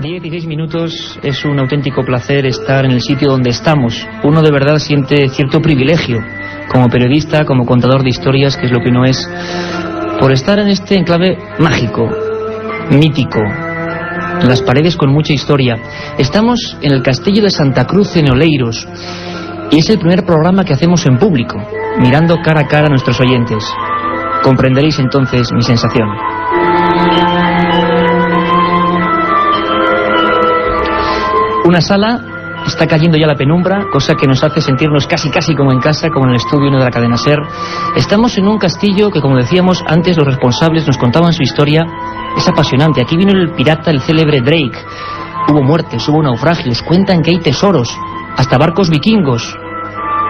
16 minutos, es un auténtico placer estar en el sitio donde estamos. Uno de verdad siente cierto privilegio, como periodista, como contador de historias, que es lo que uno es, por estar en este enclave mágico, mítico, las paredes con mucha historia. Estamos en el Castillo de Santa Cruz en Oleiros, y es el primer programa que hacemos en público, mirando cara a cara a nuestros oyentes. Comprenderéis entonces mi sensación. Una sala, está cayendo ya la penumbra, cosa que nos hace sentirnos casi como en casa, como en el estudio 1 de la cadena SER. Estamos en un castillo que, como decíamos antes, los responsables nos contaban su historia. Es apasionante. Aquí vino el pirata, el célebre Drake. Hubo muertes, hubo naufragios, cuentan que hay tesoros, hasta barcos vikingos,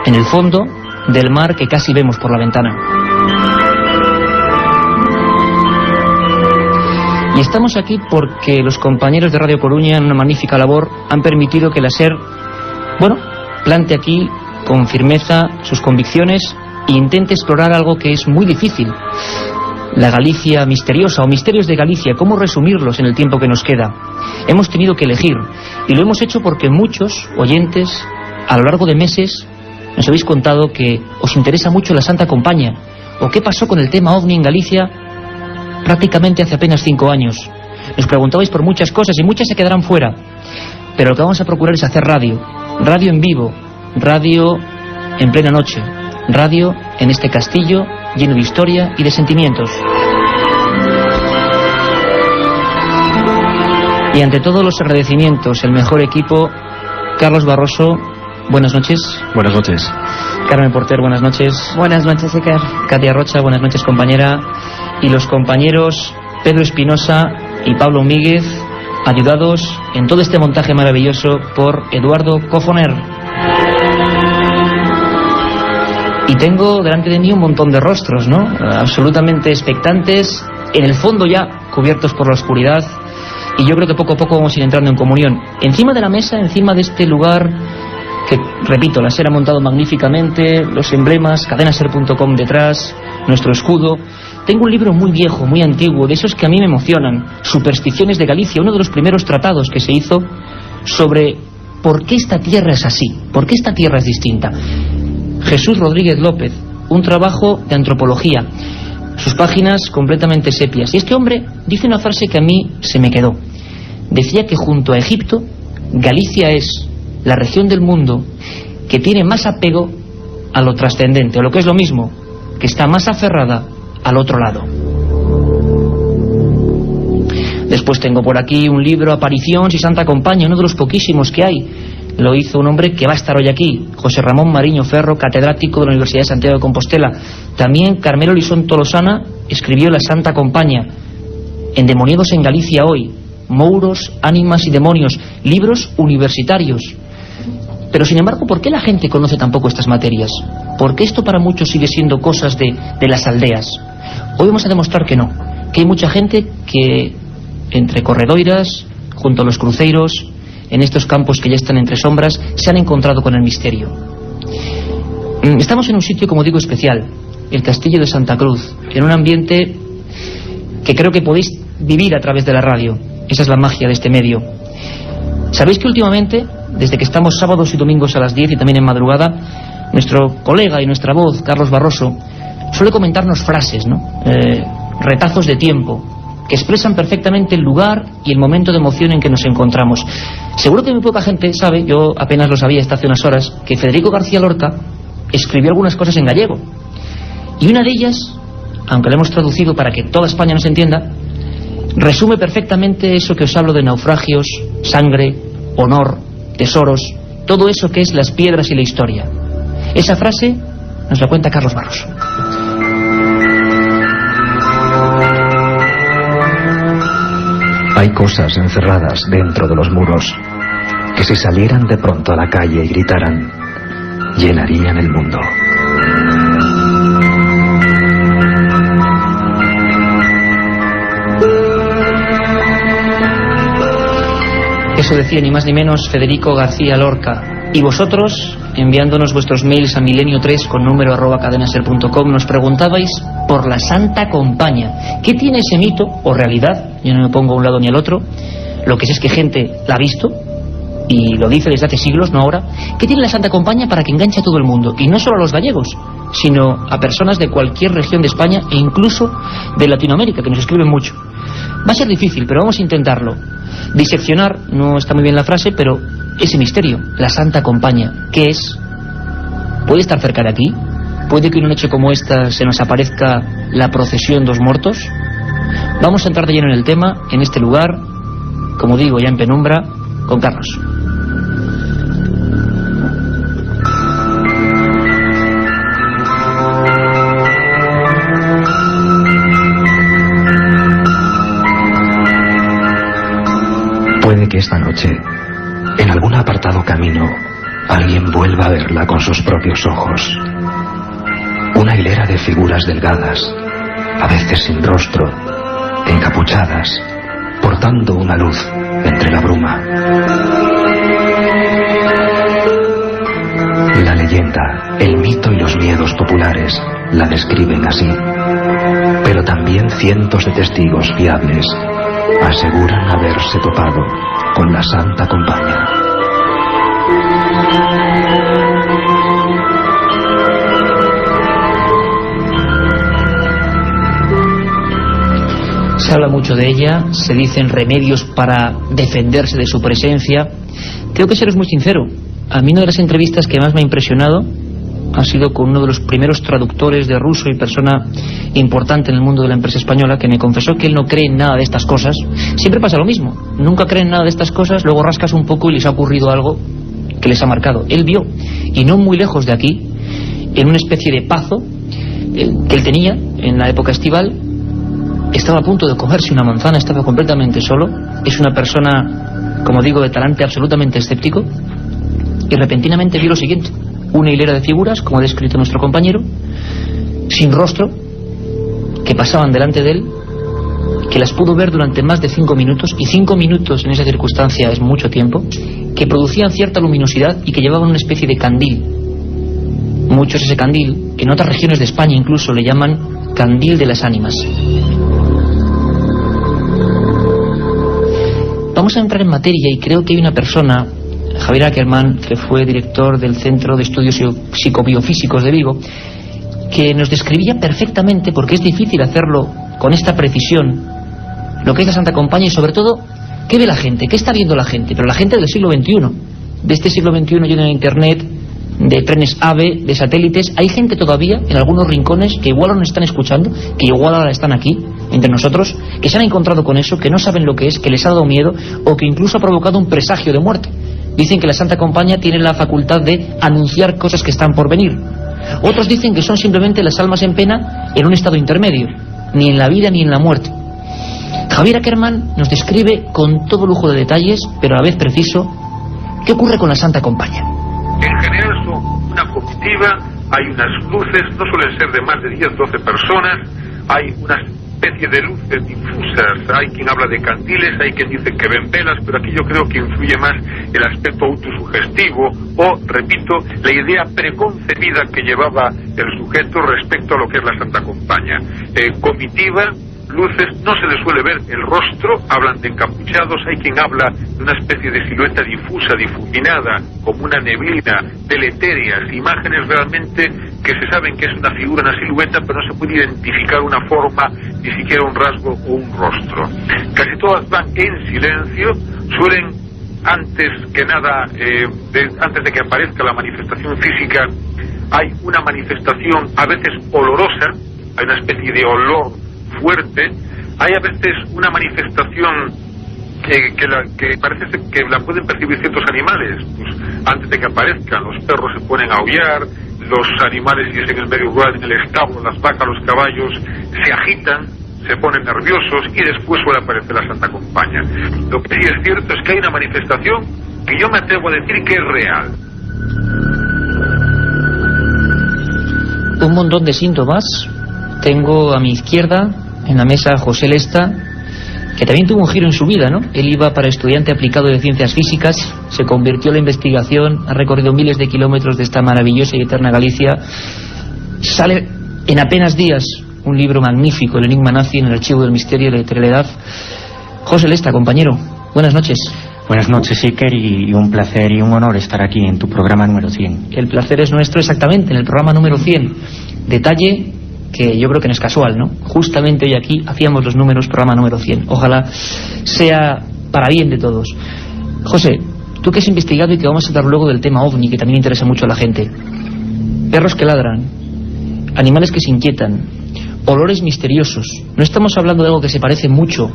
en el fondo del mar que casi vemos por la ventana. Y estamos aquí porque los compañeros de Radio Coruña, en una magnífica labor, han permitido que la SER, plante aquí con firmeza sus convicciones e intente explorar algo que es muy difícil: la Galicia misteriosa, o misterios de Galicia. ¿Cómo resumirlos en el tiempo que nos queda? Hemos tenido que elegir, y lo hemos hecho porque muchos oyentes, a lo largo de meses, nos habéis contado que os interesa mucho la Santa Compaña, o qué pasó con el tema OVNI en Galicia prácticamente hace apenas 5 años. Nos preguntabais por muchas cosas y muchas se quedarán fuera, pero lo que vamos a procurar es hacer radio en vivo, radio en plena noche, radio en este castillo lleno de historia y de sentimientos. Y ante todos los agradecimientos, el mejor equipo: Carlos Barroso, buenas noches. Buenas noches. Carmen Porter, buenas noches. Buenas noches, Iker. Katia Rocha, buenas noches, compañera. Y los compañeros Pedro Espinosa y Pablo Míguez, ayudados en todo este montaje maravilloso por Eduardo Cofoner. Y tengo delante de mí un montón de rostros, ¿no? Absolutamente expectantes, en el fondo ya cubiertos por la oscuridad, y yo creo que poco a poco vamos a ir entrando en comunión. Encima de la mesa, encima de este lugar que, repito, la SER ha montado magníficamente, los emblemas, cadenaser.com detrás, nuestro escudo. Tengo un libro muy viejo, muy antiguo, de esos que a mí me emocionan, Supersticiones de Galicia, uno de los primeros tratados que se hizo sobre por qué esta tierra es así, por qué esta tierra es distinta. Jesús Rodríguez López, un trabajo de antropología, sus páginas completamente sepias. Y este hombre dice una frase que a mí se me quedó. Decía que junto a Egipto, Galicia es la región del mundo que tiene más apego a lo trascendente, o lo que es lo mismo, que está más aferrada al otro lado. Después tengo por aquí un libro, Aparicións y Santa Compaña, uno de los poquísimos que hay. Lo hizo un hombre que va a estar hoy aquí, José Ramón Mariño Ferro, catedrático de la Universidad de Santiago de Compostela. También Carmelo Lisón Tolosana escribió La Santa Compaña. Endemoniados en Galicia hoy, Mouros, ánimas y demonios, libros universitarios. Pero sin embargo, ¿por qué la gente conoce tan poco estas materias? Porque esto para muchos sigue siendo cosas de las aldeas. Hoy vamos a demostrar que no, que hay mucha gente que entre corredoiras, junto a los cruceiros, en estos campos que ya están entre sombras, se han encontrado con el misterio. Estamos en un sitio, como digo, especial, el Castillo de Santa Cruz, en un ambiente que creo que podéis vivir a través de la radio. Esa es la magia de este medio. Sabéis que últimamente, desde que estamos sábados y domingos a las 10 y también en madrugada, nuestro colega y nuestra voz, Carlos Barroso, suele comentarnos frases, ¿no? Retazos de tiempo, que expresan perfectamente el lugar y el momento de emoción en que nos encontramos. Seguro que muy poca gente sabe, yo apenas lo sabía hasta hace unas horas, que Federico García Lorca escribió algunas cosas en gallego. Y una de ellas, aunque la hemos traducido para que toda España nos entienda, resume perfectamente eso que os hablo de naufragios, sangre, honor, tesoros, todo eso que es las piedras y la historia. Esa frase nos la cuenta Carlos Barroso. Hay cosas encerradas dentro de los muros que si salieran de pronto a la calle y gritaran, llenarían el mundo. Eso decía ni más ni menos Federico García Lorca. Y vosotros, enviándonos vuestros mails a milenio3 con número @cadenaser.com, nos preguntabais por la Santa Compaña. ¿Qué tiene ese mito o realidad? Yo no me pongo a un lado ni al otro. Lo que sé es que gente la ha visto, y lo dice desde hace siglos, no ahora. ¿Qué tiene la Santa Compaña para que enganche a todo el mundo? Y no solo a los gallegos, sino a personas de cualquier región de España e incluso de Latinoamérica, que nos escriben mucho. Va a ser difícil, pero vamos a intentarlo. Diseccionar, no está muy bien la frase, pero ese misterio, la Santa Compaña, ¿qué es? ¿Puede estar cerca de aquí? ¿Puede que en una noche como esta se nos aparezca la procesión dos muertos? Vamos a entrar de lleno en el tema, en este lugar, como digo, ya en penumbra, con Carlos. Puede que esta noche, en algún apartado camino, alguien vuelva a verla con sus propios ojos. Una hilera de figuras delgadas, a veces sin rostro, encapuchadas, portando una luz entre la bruma. La leyenda, el mito y los miedos populares la describen así, pero también cientos de testigos fiables aseguran haberse topado con la Santa Compaña. Se habla mucho de ella, se dicen remedios para defenderse de su presencia. Tengo que seros muy sincero, a mí una de las entrevistas que más me ha impresionado ha sido con uno de los primeros traductores de ruso y persona importante en el mundo de la empresa española, que me confesó que él no cree en nada de estas cosas. Siempre pasa lo mismo, nunca creen en nada de estas cosas, luego rascas un poco y les ha ocurrido algo que les ha marcado. Él vio, y no muy lejos de aquí, en una especie de pazo que él tenía en la época estival, estaba a punto de comerse una manzana, estaba completamente solo. Es una persona, como digo, de talante absolutamente escéptico, y repentinamente vio lo siguiente: una hilera de figuras, como ha descrito nuestro compañero, sin rostro, que pasaban delante de él, que las pudo ver durante más de 5 minutos, y 5 minutos en esa circunstancia es mucho tiempo, que producían cierta luminosidad y que llevaban una especie de candil. Muchos ese candil, en otras regiones de España incluso le llaman candil de las ánimas. Vamos a entrar en materia, y creo que hay una persona, Javier Ackerman, que fue director del Centro de Estudios Psicobiofísicos de Vigo, que nos describía perfectamente, porque es difícil hacerlo con esta precisión, lo que es la Santa Compaña, y sobre todo, ¿qué ve la gente? ¿Qué está viendo la gente? Pero la gente del siglo XXI, de este siglo XXI lleno de internet, de trenes AVE, de satélites. Hay gente todavía en algunos rincones que igual no están escuchando, que igual ahora están aquí entre nosotros, que se han encontrado con eso, que no saben lo que es, que les ha dado miedo, o que incluso ha provocado un presagio de muerte. Dicen que la Santa Compaña tiene la facultad de anunciar cosas que están por venir. Otros dicen que son simplemente las almas en pena en un estado intermedio, ni en la vida ni en la muerte. Javier Ackerman nos describe con todo lujo de detalles, pero a la vez preciso, qué ocurre con la Santa Compaña. En general son una comitiva, hay unas luces, no suelen ser de más de 10-12 personas, hay una especie de luces difusas, hay quien habla de candiles, hay quien dice que ven velas, pero aquí yo creo que influye más el aspecto autosugestivo o, repito, la idea preconcebida que llevaba el sujeto respecto a lo que es la Santa Compaña. Comitiva, luces, no se les suele ver el rostro, hablan de encapuchados, hay quien habla de una especie de silueta difusa, difuminada, como una neblina, deletéreas, imágenes realmente que se saben que es una figura, una silueta, pero no se puede identificar una forma, ni siquiera un rasgo o un rostro. Casi todas van en silencio, suelen, antes que nada, antes de que aparezca la manifestación física, hay una manifestación a veces olorosa, hay una especie de olor fuerte, hay a veces una manifestación que parece que la pueden percibir ciertos animales. Pues antes de que aparezcan, los perros se ponen a aullar, los animales, si es en el medio rural, en el establo, las vacas, los caballos, se agitan, se ponen nerviosos, y después suele aparecer la Santa Compaña. Lo que sí es cierto es que hay una manifestación que yo me atrevo a decir que es real. Un montón de síntomas. Tengo a mi izquierda, en la mesa, a José Lesta, que también tuvo un giro en su vida, ¿no? Él iba para estudiante aplicado de ciencias físicas, se convirtió en la investigación, ha recorrido miles de kilómetros de esta maravillosa y eterna Galicia. Sale en apenas días un libro magnífico, El enigma nazi, en el archivo del misterio de la eternidad. José Lesta, compañero, Buenas noches. Buenas noches, Iker, y un placer y un honor estar aquí en tu programa número 100. El placer es nuestro, exactamente, en el programa número 100. Detalle que yo creo que no es casual, ¿no? Justamente hoy aquí hacíamos los números, programa número 100. Ojalá sea para bien de todos. José, tú que has investigado y que vamos a hablar luego del tema OVNI, que también interesa mucho a la gente. Perros que ladran, animales que se inquietan, olores misteriosos. No estamos hablando de algo que se parece mucho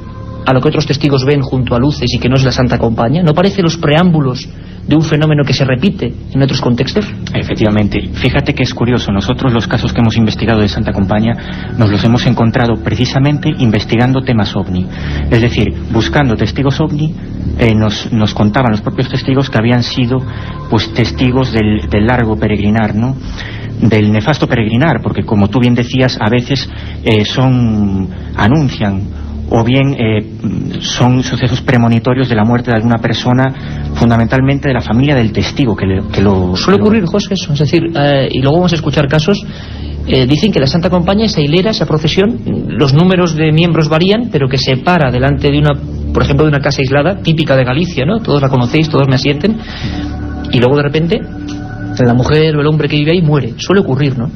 a lo que otros testigos ven junto a luces y que no es la Santa Compaña. ¿No parece los preámbulos de un fenómeno que se repite en otros contextos? Efectivamente. Fíjate que es curioso. Nosotros los casos que hemos investigado de Santa Compaña nos los hemos encontrado precisamente investigando temas OVNI. Es decir, buscando testigos OVNI, nos contaban los propios testigos que habían sido pues testigos del largo peregrinar, ¿no? Del nefasto peregrinar, porque como tú bien decías, a veces anuncian o bien son sucesos premonitorios de la muerte de alguna persona, fundamentalmente de la familia del testigo que lo suele ocurrir, José, eso. Es decir, y luego vamos a escuchar casos. Dicen que la Santa Compaña, esa hilera, esa procesión, los números de miembros varían, pero que se para delante de por ejemplo, de una casa aislada, típica de Galicia, ¿no? Todos la conocéis, todos me asienten, y luego de repente la mujer o el hombre que vive ahí muere. Suele ocurrir, ¿no?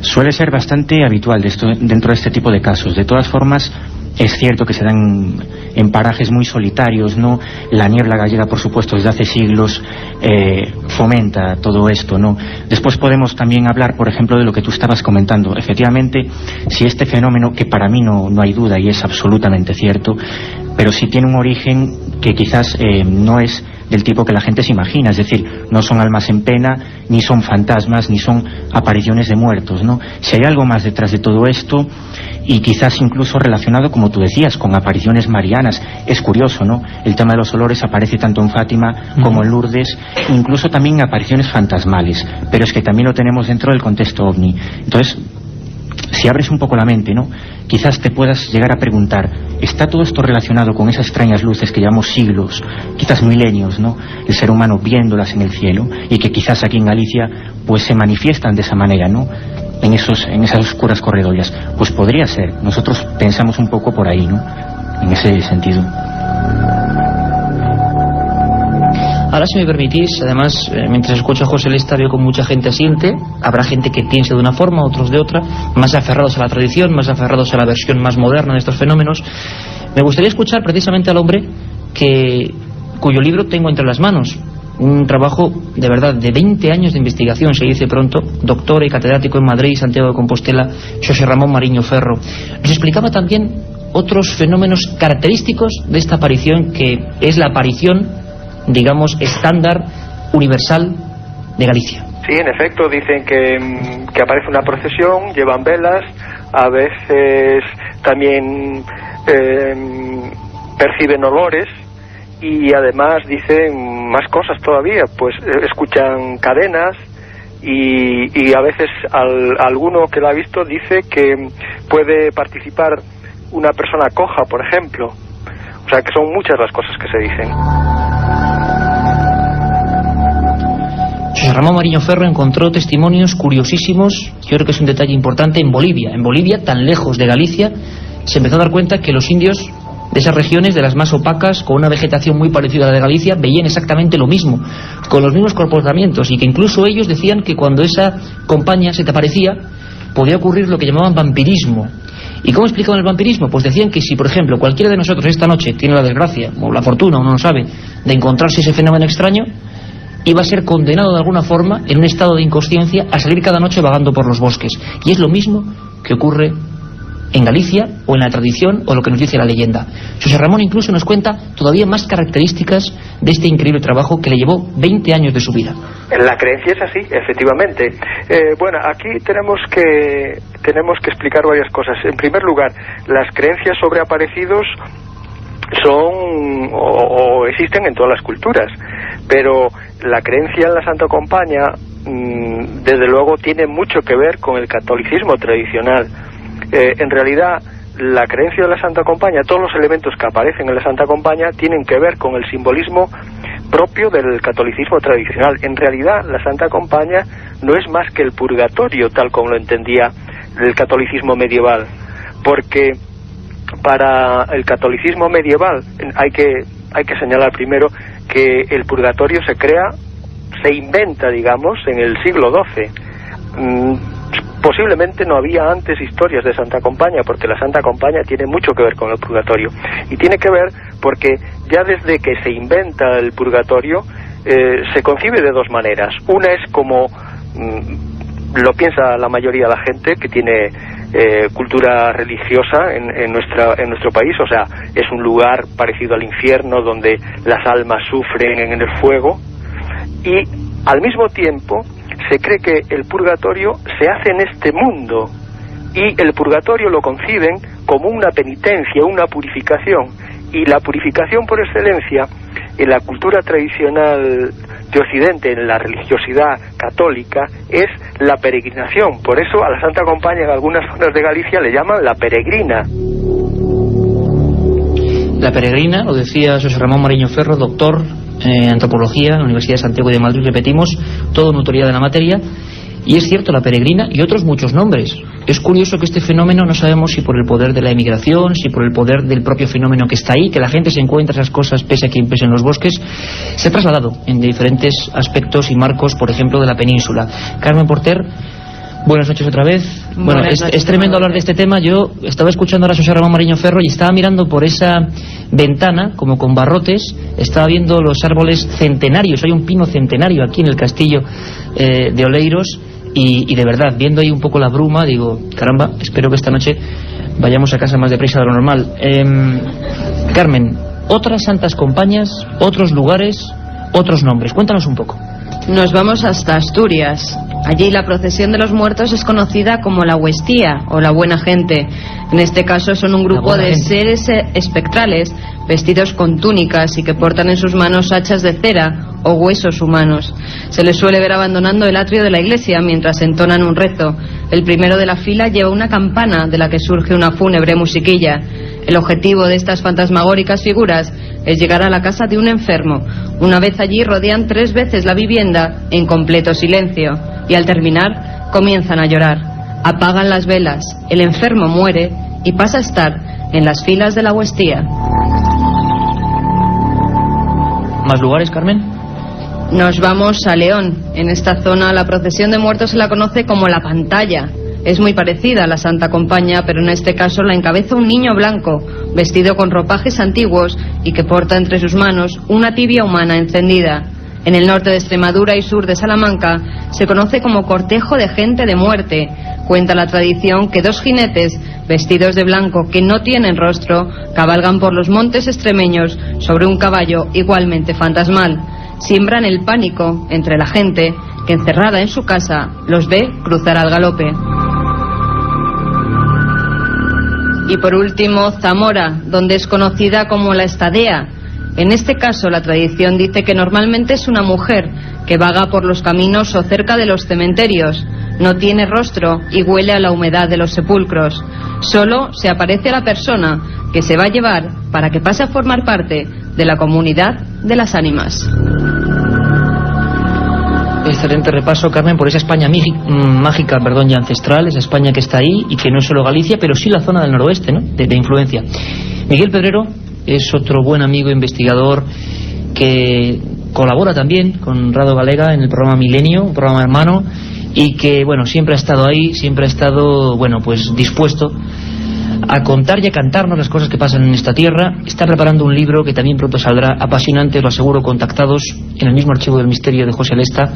Suele ser bastante habitual dentro de este tipo de casos. De todas formas, es cierto que se dan en parajes muy solitarios, ¿no? La niebla gallega, por supuesto, desde hace siglos fomenta todo esto, ¿no? Después podemos también hablar, por ejemplo, de lo que tú estabas comentando. Efectivamente, si este fenómeno, que para mí no hay duda y es absolutamente cierto, pero sí tiene un origen que quizás no es del tipo que la gente se imagina, es decir, no son almas en pena, ni son fantasmas, ni son apariciones de muertos, ¿no? Si hay algo más detrás de todo esto, y quizás incluso relacionado, como tú decías, con apariciones marianas, es curioso, ¿no? El tema de los olores aparece tanto en Fátima como en Lourdes, incluso también en apariciones fantasmales, pero es que también lo tenemos dentro del contexto OVNI. Entonces, si abres un poco la mente, ¿no? Quizás te puedas llegar a preguntar, ¿está todo esto relacionado con esas extrañas luces que llevamos siglos, quizás milenios, ¿no? El ser humano viéndolas en el cielo, y que quizás aquí en Galicia pues se manifiestan de esa manera, ¿no? En esas oscuras corredorias. Pues podría ser. Nosotros pensamos un poco por ahí, ¿no? En ese sentido. Ahora, si me permitís, además, mientras escucho a José Lesta, veo con mucha gente asiente. Habrá gente que piense de una forma, otros de otra, más aferrados a la tradición, más aferrados a la versión más moderna de estos fenómenos. Me gustaría escuchar precisamente al hombre cuyo libro tengo entre las manos. Un trabajo, de verdad, de 20 años de investigación, se dice pronto, doctor y catedrático en Madrid y Santiago de Compostela, Xosé Ramón Mariño Ferro. Nos explicaba también otros fenómenos característicos de esta aparición, que es la aparición, digamos, estándar, universal de Galicia. Sí, en efecto, dicen que aparece una procesión, llevan velas, a veces también perciben olores, y además dicen más cosas todavía, pues escuchan cadenas, y a veces alguno que la ha visto dice que puede participar una persona coja, por ejemplo. O sea, que son muchas las cosas que se dicen. José Ramón Mariño Ferro encontró testimonios curiosísimos. Yo creo que es un detalle importante en Bolivia. En Bolivia, tan lejos de Galicia, se empezó a dar cuenta que los indios de esas regiones, de las más opacas, con una vegetación muy parecida a la de Galicia, veían exactamente lo mismo, con los mismos comportamientos, y que incluso ellos decían que cuando esa compañía se te aparecía, podía ocurrir lo que llamaban vampirismo. ¿Y cómo explicaban el vampirismo? Pues decían que si, por ejemplo, cualquiera de nosotros esta noche tiene la desgracia, o la fortuna, uno no sabe, de encontrarse ese fenómeno extraño, iba a ser condenado de alguna forma, en un estado de inconsciencia, a salir cada noche vagando por los bosques. Y es lo mismo que ocurre en Galicia, o en la tradición, o lo que nos dice la leyenda. José Ramón incluso nos cuenta todavía más características de este increíble trabajo que le llevó 20 años de su vida. La creencia es así, efectivamente. Bueno, aquí tenemos que explicar varias cosas. En primer lugar, las creencias sobre aparecidos son o existen en todas las culturas, pero la creencia en la Santa Compaña desde luego tiene mucho que ver con el catolicismo tradicional. En realidad, la creencia de la Santa Compaña, todos los elementos que aparecen en la Santa Compaña tienen que ver con el simbolismo propio del catolicismo tradicional. En realidad, la Santa Compaña no es más que el purgatorio, tal como lo entendía el catolicismo medieval, porque para el catolicismo medieval hay que hay que señalar primero que el purgatorio se inventa, digamos, en el siglo XII. Posiblemente no había antes historias de Santa Compaña, porque la Santa Compaña tiene mucho que ver con el purgatorio. Y tiene que ver porque ya desde que se inventa el purgatorio, se concibe de dos maneras. Una es como lo piensa la mayoría de la gente que tiene cultura religiosa en nuestro país, o sea, es un lugar parecido al infierno donde las almas sufren en el fuego, y al mismo tiempo se cree que el purgatorio se hace en este mundo, y el purgatorio lo conciben como una penitencia, una purificación, y la purificación por excelencia en la cultura tradicional de Occidente, en la religiosidad católica, es la peregrinación. Por eso a la Santa Compaña en algunas zonas de Galicia le llaman la peregrina. La peregrina, lo decía José Ramón Mariño Ferro, doctor en antropología en la Universidad de Santiago de Madrid, repetimos, todo en autoridad de la materia. Y es cierto, la peregrina y otros muchos nombres. Es curioso que este fenómeno, no sabemos si por el poder de la emigración, si por el poder del propio fenómeno que está ahí, que la gente se encuentra esas cosas pese a que impesen los bosques, se ha trasladado en diferentes aspectos y marcos, por ejemplo, de la península. Carmen Porter, buenas noches otra vez. Bueno, es tremendo hablar de este tema. Yo estaba escuchando ahora a José Ramón Mariño Ferro y estaba mirando por esa ventana, como con barrotes, estaba viendo los árboles centenarios. Hay un pino centenario aquí en el castillo de Oleiros. Y de verdad, viendo ahí un poco la bruma, digo, caramba, espero que esta noche vayamos a casa más deprisa de lo normal. Carmen, otras santas compañías, otros lugares, otros nombres, cuéntanos un poco. Nos vamos hasta Asturias. Allí la procesión de los muertos es conocida como la Huestía o la Buena Gente. En este caso son un grupo de seres espectrales vestidos con túnicas y que portan en sus manos hachas de cera o huesos humanos. Se les suele ver abandonando el atrio de la iglesia mientras entonan un rezo. El primero de la fila lleva una campana de la que surge una fúnebre musiquilla. El objetivo de estas fantasmagóricas figuras es llegar a la casa de un enfermo. Una vez allí rodean 3 veces la vivienda en completo silencio y al terminar comienzan a llorar. Apagan las velas, el enfermo muere y pasa a estar en las filas de la Huestía. ¿Más lugares, Carmen? Nos vamos a León. En esta zona la procesión de muertos se la conoce como la pantalla. Es muy parecida a la Santa Compaña, pero en este caso la encabeza un niño blanco, vestido con ropajes antiguos y que porta entre sus manos una tibia humana encendida. En el norte de Extremadura y sur de Salamanca se conoce como cortejo de gente de muerte. Cuenta la tradición que 2 jinetes vestidos de blanco que no tienen rostro cabalgan por los montes extremeños sobre un caballo igualmente fantasmal. Siembran el pánico entre la gente que encerrada en su casa los ve cruzar al galope. Y por último, Zamora, donde es conocida como la Estadea. En este caso, la tradición dice que normalmente es una mujer que vaga por los caminos o cerca de los cementerios. No tiene rostro y huele a la humedad de los sepulcros. Solo se aparece a la persona que se va a llevar para que pase a formar parte de la comunidad de las ánimas. Excelente repaso, Carmen, por esa España mágica, y ancestral, esa España que está ahí y que no es solo Galicia, pero sí la zona del noroeste, ¿no? de influencia. Miguel Pedrero es otro buen amigo investigador que colabora también con Rado Galega en el programa Milenio, un programa hermano, y que, bueno, siempre ha estado ahí, siempre ha estado, bueno, pues dispuesto a contar y a cantarnos las cosas que pasan en esta tierra. Está preparando un libro que también pronto saldrá, apasionante, lo aseguro, contactados en el mismo archivo del misterio de José Lesta.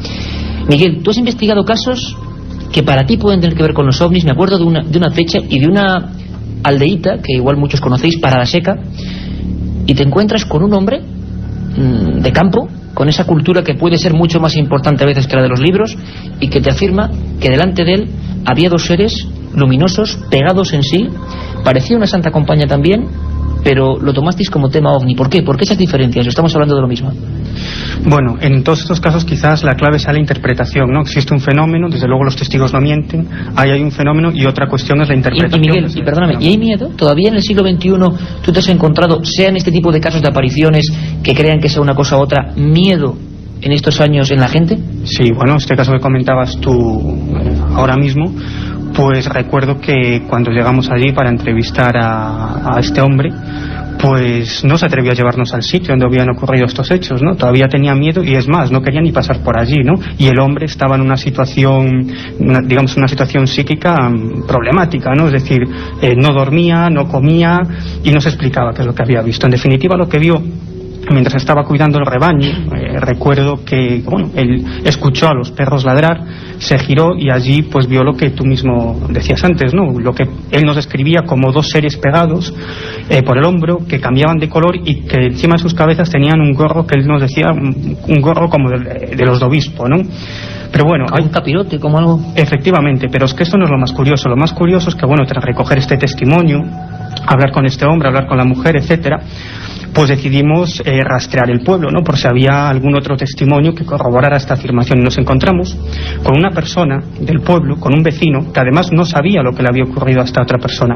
Miguel, tú has investigado casos que para ti pueden tener que ver con los ovnis. Me acuerdo de una fecha y de una aldeíta que igual muchos conocéis, Paradaseca, y te encuentras con un hombre de campo, con esa cultura que puede ser mucho más importante a veces que la de los libros, y que te afirma que delante de él había 2 seres luminosos pegados en sí. Parecía una Santa Compaña también, pero lo tomasteis como tema ovni. ¿Por qué? ¿Por qué esas diferencias? Estamos hablando de lo mismo. Bueno, en todos estos casos quizás la clave sea la interpretación, ¿no? Existe un fenómeno, desde luego los testigos no mienten, ahí hay un fenómeno y otra cuestión es la interpretación. Y Miguel, y perdóname, ¿y hay miedo? ¿Todavía en el siglo XXI tú te has encontrado, sea en este tipo de casos de apariciones, que crean que sea una cosa u otra, miedo en estos años en la gente? Sí, bueno, este caso que comentabas tú ahora mismo, pues recuerdo que cuando llegamos allí para entrevistar a este hombre, pues no se atrevió a llevarnos al sitio donde habían ocurrido estos hechos, ¿no? Todavía tenía miedo y es más, no quería ni pasar por allí, ¿no? Y el hombre estaba en una situación, digamos, una situación psíquica problemática, ¿no? Es decir, no dormía, no comía y no se explicaba qué es lo que había visto. En definitiva, lo que vio mientras estaba cuidando el rebaño, recuerdo que, bueno, él escuchó a los perros ladrar, se giró y allí pues vio lo que tú mismo decías antes, ¿no? Lo que él nos describía como dos seres pegados por el hombro, que cambiaban de color y que encima de sus cabezas tenían un gorro que él nos decía, un gorro como de los de obispo, ¿no? Pero bueno, hay un capirote, como algo. Efectivamente, pero es que esto no es lo más curioso. Lo más curioso es que, bueno, tras recoger este testimonio, hablar con este hombre, hablar con la mujer, etcétera, pues decidimos rastrear el pueblo, ¿no? Por si había algún otro testimonio que corroborara esta afirmación. Y nos encontramos con una persona del pueblo, con un vecino, que además no sabía lo que le había ocurrido a esta otra persona,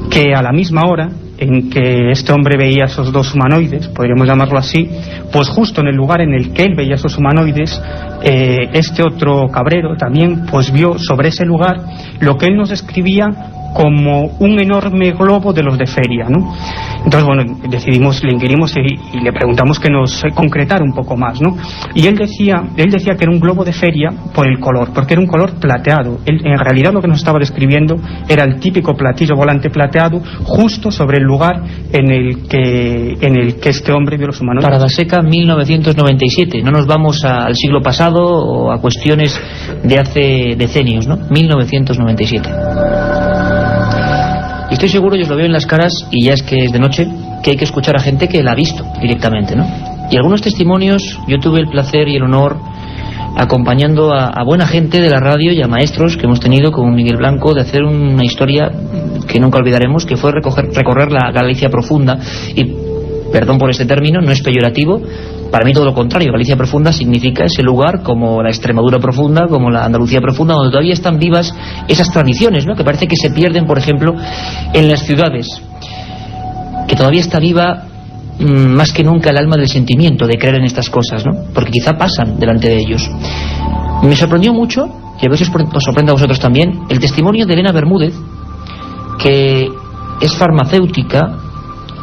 que a la misma hora en que este hombre veía esos dos humanoides, podríamos llamarlo así, pues justo en el lugar en el que él veía esos humanoides, este otro cabrero también pues vio sobre ese lugar lo que él nos describía como un enorme globo de los de feria, ¿no? Entonces, bueno, decidimos, le inquirimos y le preguntamos que nos concretara un poco más, ¿no? Y él decía que era un globo de feria por el color, porque era un color plateado. En realidad lo que nos estaba describiendo era el típico platillo volante plateado justo sobre el lugar en el que este hombre vio los humanos. Parada Seca, 1997. No nos vamos al siglo pasado o a cuestiones de hace decenios, ¿no? 1997. Y estoy seguro, yo os lo veo en las caras, y ya es que es de noche, que hay que escuchar a gente que la ha visto directamente, ¿no? Y algunos testimonios, yo tuve el placer y el honor, acompañando a buena gente de la radio y a maestros que hemos tenido, como Miguel Blanco, de hacer una historia que nunca olvidaremos, que fue recorrer la Galicia profunda. Y, perdón por este término, no es peyorativo, para mí todo lo contrario. Galicia profunda significa ese lugar como la Extremadura profunda, como la Andalucía profunda, donde todavía están vivas esas tradiciones, ¿no? Que parece que se pierden, por ejemplo, en las ciudades, que todavía está viva más que nunca el alma del sentimiento de creer en estas cosas, ¿no? Porque quizá pasan delante de ellos. Me sorprendió mucho, y a veces os sorprende a vosotros también, el testimonio de Elena Bermúdez, que es farmacéutica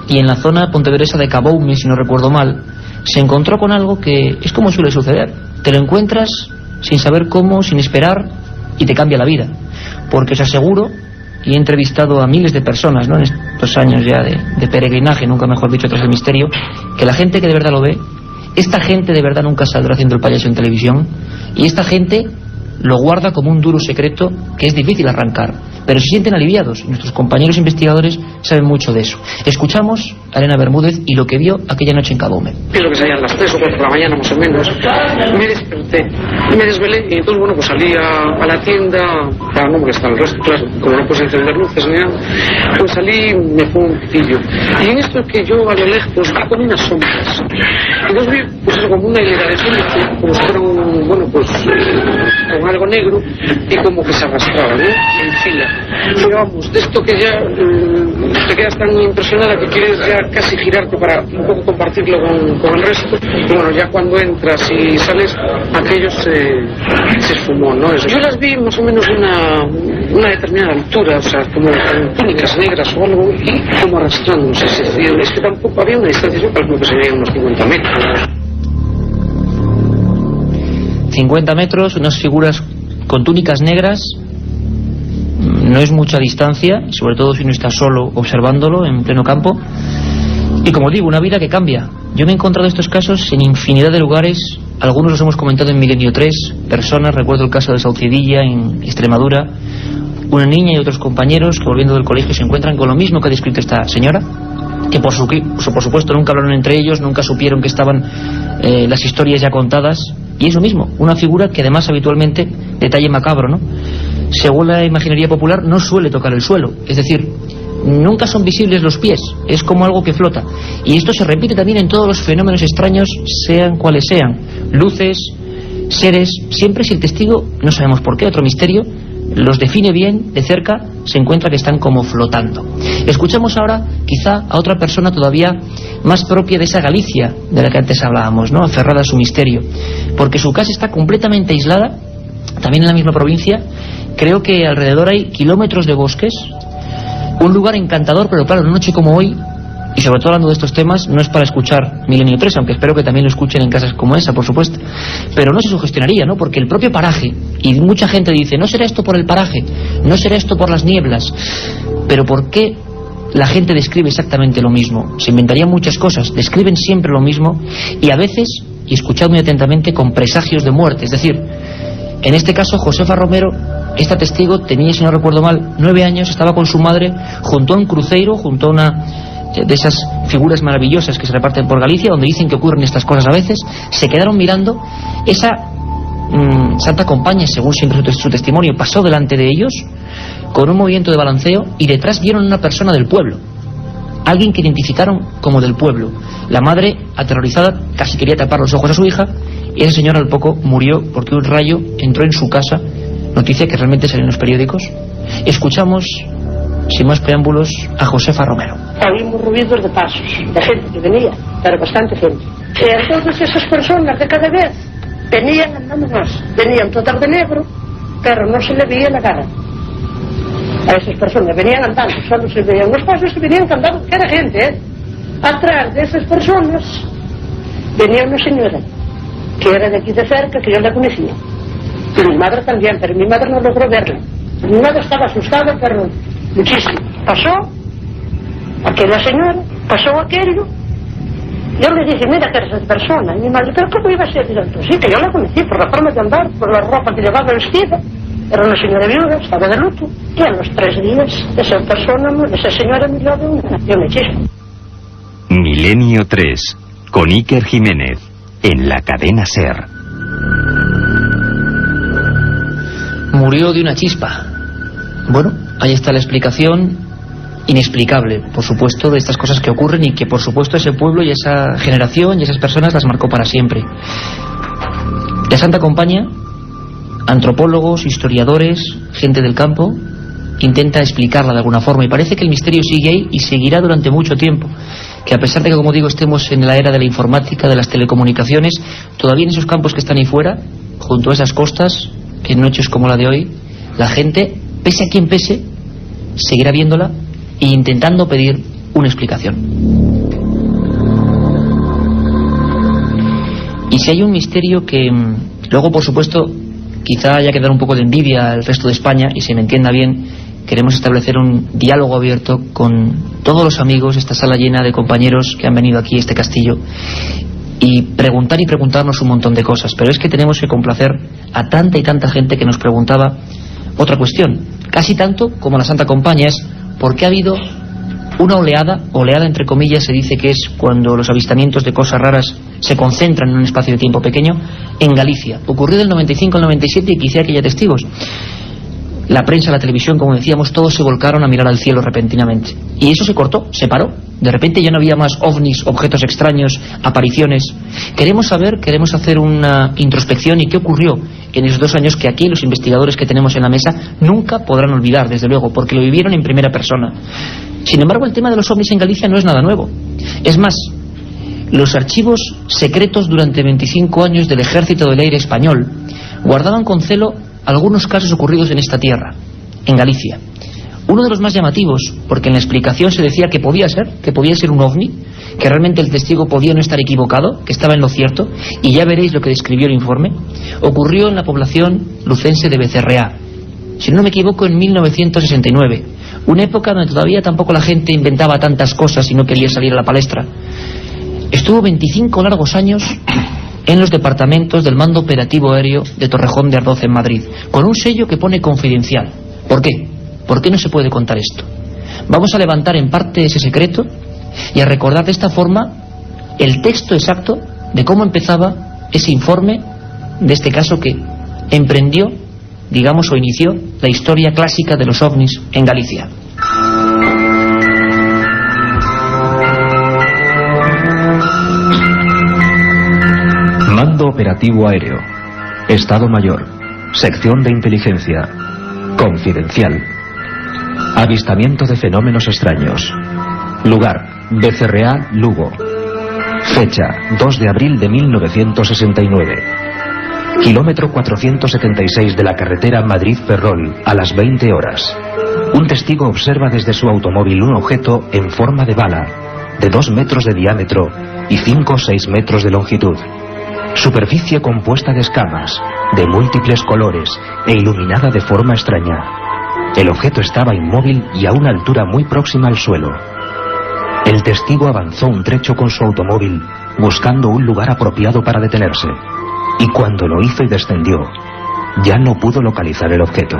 y en la zona pontevedresa de Caboume, si no recuerdo mal, se encontró con algo que es como suele suceder. Te lo encuentras sin saber cómo, sin esperar, y te cambia la vida. Porque os aseguro, y he entrevistado a miles de personas, ¿no?, en estos años ya de peregrinaje, nunca mejor dicho, tras el misterio, que la gente que de verdad lo ve, esta gente de verdad nunca saldrá haciendo el payaso en televisión, y esta gente lo guarda como un duro secreto que es difícil arrancar, pero se sienten aliviados, y nuestros compañeros investigadores saben mucho de eso. Escuchamos a Elena Bermúdez y lo que vio aquella noche en Caboume. Pienso que serían las 3 o 4 de la mañana más o menos. Me desperté, me desvelé y entonces, bueno, pues salí a la tienda para no molestar al resto, claro, como no puedes encender luces ni nada, pues salí, me fue un pitillo. Y en esto que yo a lo lejos vi como unas sombras. Entonces vi, pues eso, como una hilera de sombras, como si fuera un, bueno, pues con algo negro y como que se arrastraba, ¿no?, en fila. Y vamos, de esto que ya te quedas tan impresionada que quieres ya casi girarte para un poco compartirlo con el resto. Y bueno, ya cuando entras y sales, aquello se esfumó, ¿no? Yo las vi más o menos una determinada altura, o sea, como con túnicas negras o algo, y como arrastrándose. Es que tampoco había una distancia, yo calculo que serían unos 50 metros. 50 metros, unas figuras con túnicas negras. No es mucha distancia, sobre todo si uno está solo observándolo en pleno campo. Y como digo, una vida que cambia. Yo me he encontrado estos casos en infinidad de lugares. Algunos los hemos comentado en Milenio 3 personas. Recuerdo el caso de Saucidilla en Extremadura, una niña y otros compañeros que volviendo del colegio se encuentran con lo mismo que ha descrito esta señora, que por supuesto nunca hablaron entre ellos, nunca supieron que estaban las historias ya contadas. Y eso mismo, una figura que además habitualmente, detalle macabro, ¿no?, según la imaginería popular, no suele tocar el suelo. Es decir, nunca son visibles los pies, es como algo que flota. Y esto se repite también en todos los fenómenos extraños, sean cuales sean. Luces, seres, siempre si el testigo, no sabemos por qué, otro misterio, los define bien de cerca, se encuentra que están como flotando. Escuchamos ahora quizá a otra persona todavía más propia de esa Galicia de la que antes hablábamos, ¿no?, aferrada a su misterio, porque su casa está completamente aislada, también en la misma provincia. Creo que alrededor hay kilómetros de bosques, un lugar encantador, pero claro, una noche como hoy y sobre todo hablando de estos temas, no es para escuchar Milenio 3, aunque espero que también lo escuchen en casas como esa, por supuesto, pero no se sugestionaría, ¿no? Porque el propio paraje, y mucha gente dice, no será esto por el paraje, no será esto por las nieblas, pero ¿por qué la gente describe exactamente lo mismo? Se inventarían muchas cosas, describen siempre lo mismo, y a veces, y escuchad muy atentamente, con presagios de muerte. Es decir, en este caso Josefa Romero, esta testigo, tenía, si no recuerdo mal, 9 años, estaba con su madre junto a un cruceiro, junto a una de esas figuras maravillosas que se reparten por Galicia, donde dicen que ocurren estas cosas a veces. Se quedaron mirando. Esa Santa Compaña, según siempre su testimonio, pasó delante de ellos con un movimiento de balanceo, y detrás vieron una persona del pueblo, alguien que identificaron como del pueblo. La madre, aterrorizada, casi quería tapar los ojos a su hija, y esa señora al poco murió porque un rayo entró en su casa, noticia que realmente salió en los periódicos. Escuchamos, sin más preámbulos, a Josefa Romero. Oímos ruidos de pasos, de gente que venía, pero bastante gente. Y entonces esas personas de cada vez venían andando más, venían todas de negro, pero no se le veía la cara a esas personas. Venían andando, solo se veían los pasos y venían andando, que era gente, ¿eh? Atrás de esas personas venía una señora que era de aquí de cerca, que yo la conocía, y mi madre también, pero mi madre no logró verla. Mi madre estaba asustada, pero muchísimo. Pasó aquella señora, pasó aquello. Yo le dije, mira que eres esa persona. Y mi madre, pero ¿cómo iba a ser? Y yo, pues sí, que yo la conocí por la forma de andar, por la ropa que llevaba vestida. Era una señora viuda, estaba de luto. Y a los 3 días, esa persona, esa señora me dio de un hechizo. Milenio 3, con Iker Jiménez, en la cadena SER. Murió de una chispa. Bueno, ahí está la explicación inexplicable, por supuesto, de estas cosas que ocurren, y que por supuesto ese pueblo y esa generación y esas personas las marcó para siempre. La Santa Compaña, antropólogos, historiadores, gente del campo, intenta explicarla de alguna forma, y parece que el misterio sigue ahí y seguirá durante mucho tiempo, que a pesar de que, como digo, estemos en la era de la informática, de las telecomunicaciones, todavía en esos campos que están ahí fuera, junto a esas costas, en noches como la de hoy, la gente, pese a quien pese, seguirá viéndola e intentando pedir una explicación. Y si hay un misterio que luego, por supuesto, quizá haya que dar un poco de envidia al resto de España, y se me entienda bien, queremos establecer un diálogo abierto con todos los amigos, esta sala llena de compañeros que han venido aquí a este castillo, y preguntarnos un montón de cosas, pero es que tenemos que complacer a tanta y tanta gente que nos preguntaba otra cuestión, casi tanto como la Santa Compaña, es ¿por qué ha habido una oleada entre comillas, se dice que es cuando los avistamientos de cosas raras se concentran en un espacio de tiempo pequeño, en Galicia? Ocurrió del 95 al 97 y quizá que haya testigos. La prensa, la televisión, como decíamos, todos se volcaron a mirar al cielo repentinamente. Y eso se cortó, se paró. De repente ya no había más ovnis, objetos extraños, apariciones. Queremos saber, queremos hacer una introspección y qué ocurrió en esos 2 años que aquí los investigadores que tenemos en la mesa nunca podrán olvidar, desde luego, porque lo vivieron en primera persona. Sin embargo, el tema de los ovnis en Galicia no es nada nuevo. Es más, los archivos secretos durante 25 años del Ejército del Aire español guardaban con celo algunos casos ocurridos en esta tierra, en Galicia. Uno de los más llamativos, porque en la explicación se decía que podía ser un ovni, que realmente el testigo podía no estar equivocado, que estaba en lo cierto, y ya veréis lo que describió el informe, ocurrió en la población lucense de Becerreá, si no me equivoco, en 1969, una época donde todavía tampoco la gente inventaba tantas cosas y no quería salir a la palestra. Estuvo 25 largos años en los departamentos del Mando Operativo Aéreo de Torrejón de Ardoz, en Madrid, con un sello que pone confidencial. ¿Por qué? ¿Por qué no se puede contar esto? Vamos a levantar en parte ese secreto y a recordar de esta forma el texto exacto de cómo empezaba ese informe de este caso que emprendió, digamos, o inició la historia clásica de los ovnis en Galicia. Mando Operativo Aéreo, Estado Mayor, Sección de Inteligencia, confidencial. Avistamiento de fenómenos extraños. Lugar, Becerreá, Lugo. Fecha, 2 de abril de 1969. Kilómetro 476 de la carretera Madrid-Ferrol, a las 20 horas. Un testigo observa desde su automóvil un objeto en forma de bala, de 2 metros de diámetro y 5 o 6 metros de longitud. Superficie compuesta de escamas, de múltiples colores e iluminada de forma extraña. El objeto estaba inmóvil y a una altura muy próxima al suelo. El testigo avanzó un trecho con su automóvil, buscando un lugar apropiado para detenerse. Y cuando lo hizo y descendió, ya no pudo localizar el objeto.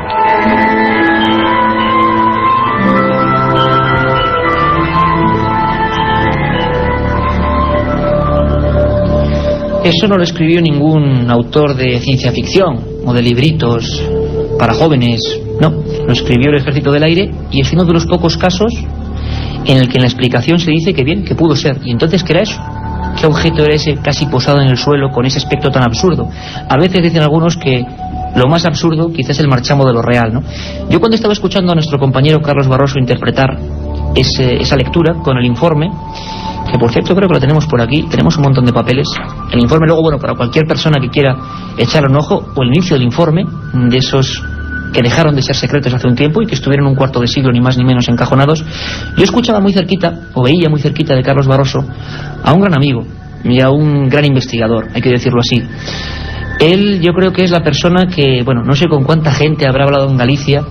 Eso no lo escribió ningún autor de ciencia ficción o de libritos para jóvenes, no, lo escribió el Ejército del Aire, y es uno de los pocos casos en el que en la explicación se dice que bien, que pudo ser. ¿Y entonces qué era eso? ¿Qué objeto era ese casi posado en el suelo con ese aspecto tan absurdo? A veces dicen algunos que lo más absurdo quizás es el marchamo de lo real, ¿no? Yo cuando estaba escuchando a nuestro compañero Carlos Barroso interpretar esa lectura con el informe, que por cierto creo que lo tenemos por aquí, tenemos un montón de papeles, el informe luego, bueno, para cualquier persona que quiera echarle un ojo, o el inicio del informe, de esos que dejaron de ser secretos hace un tiempo y que estuvieron un cuarto de siglo ni más ni menos encajonados. Yo escuchaba muy cerquita, o veía muy cerquita de Carlos Barroso, a un gran amigo y a un gran investigador, hay que decirlo así. Él, yo creo que es la persona que, bueno, no sé con cuánta gente habrá hablado en Galicia,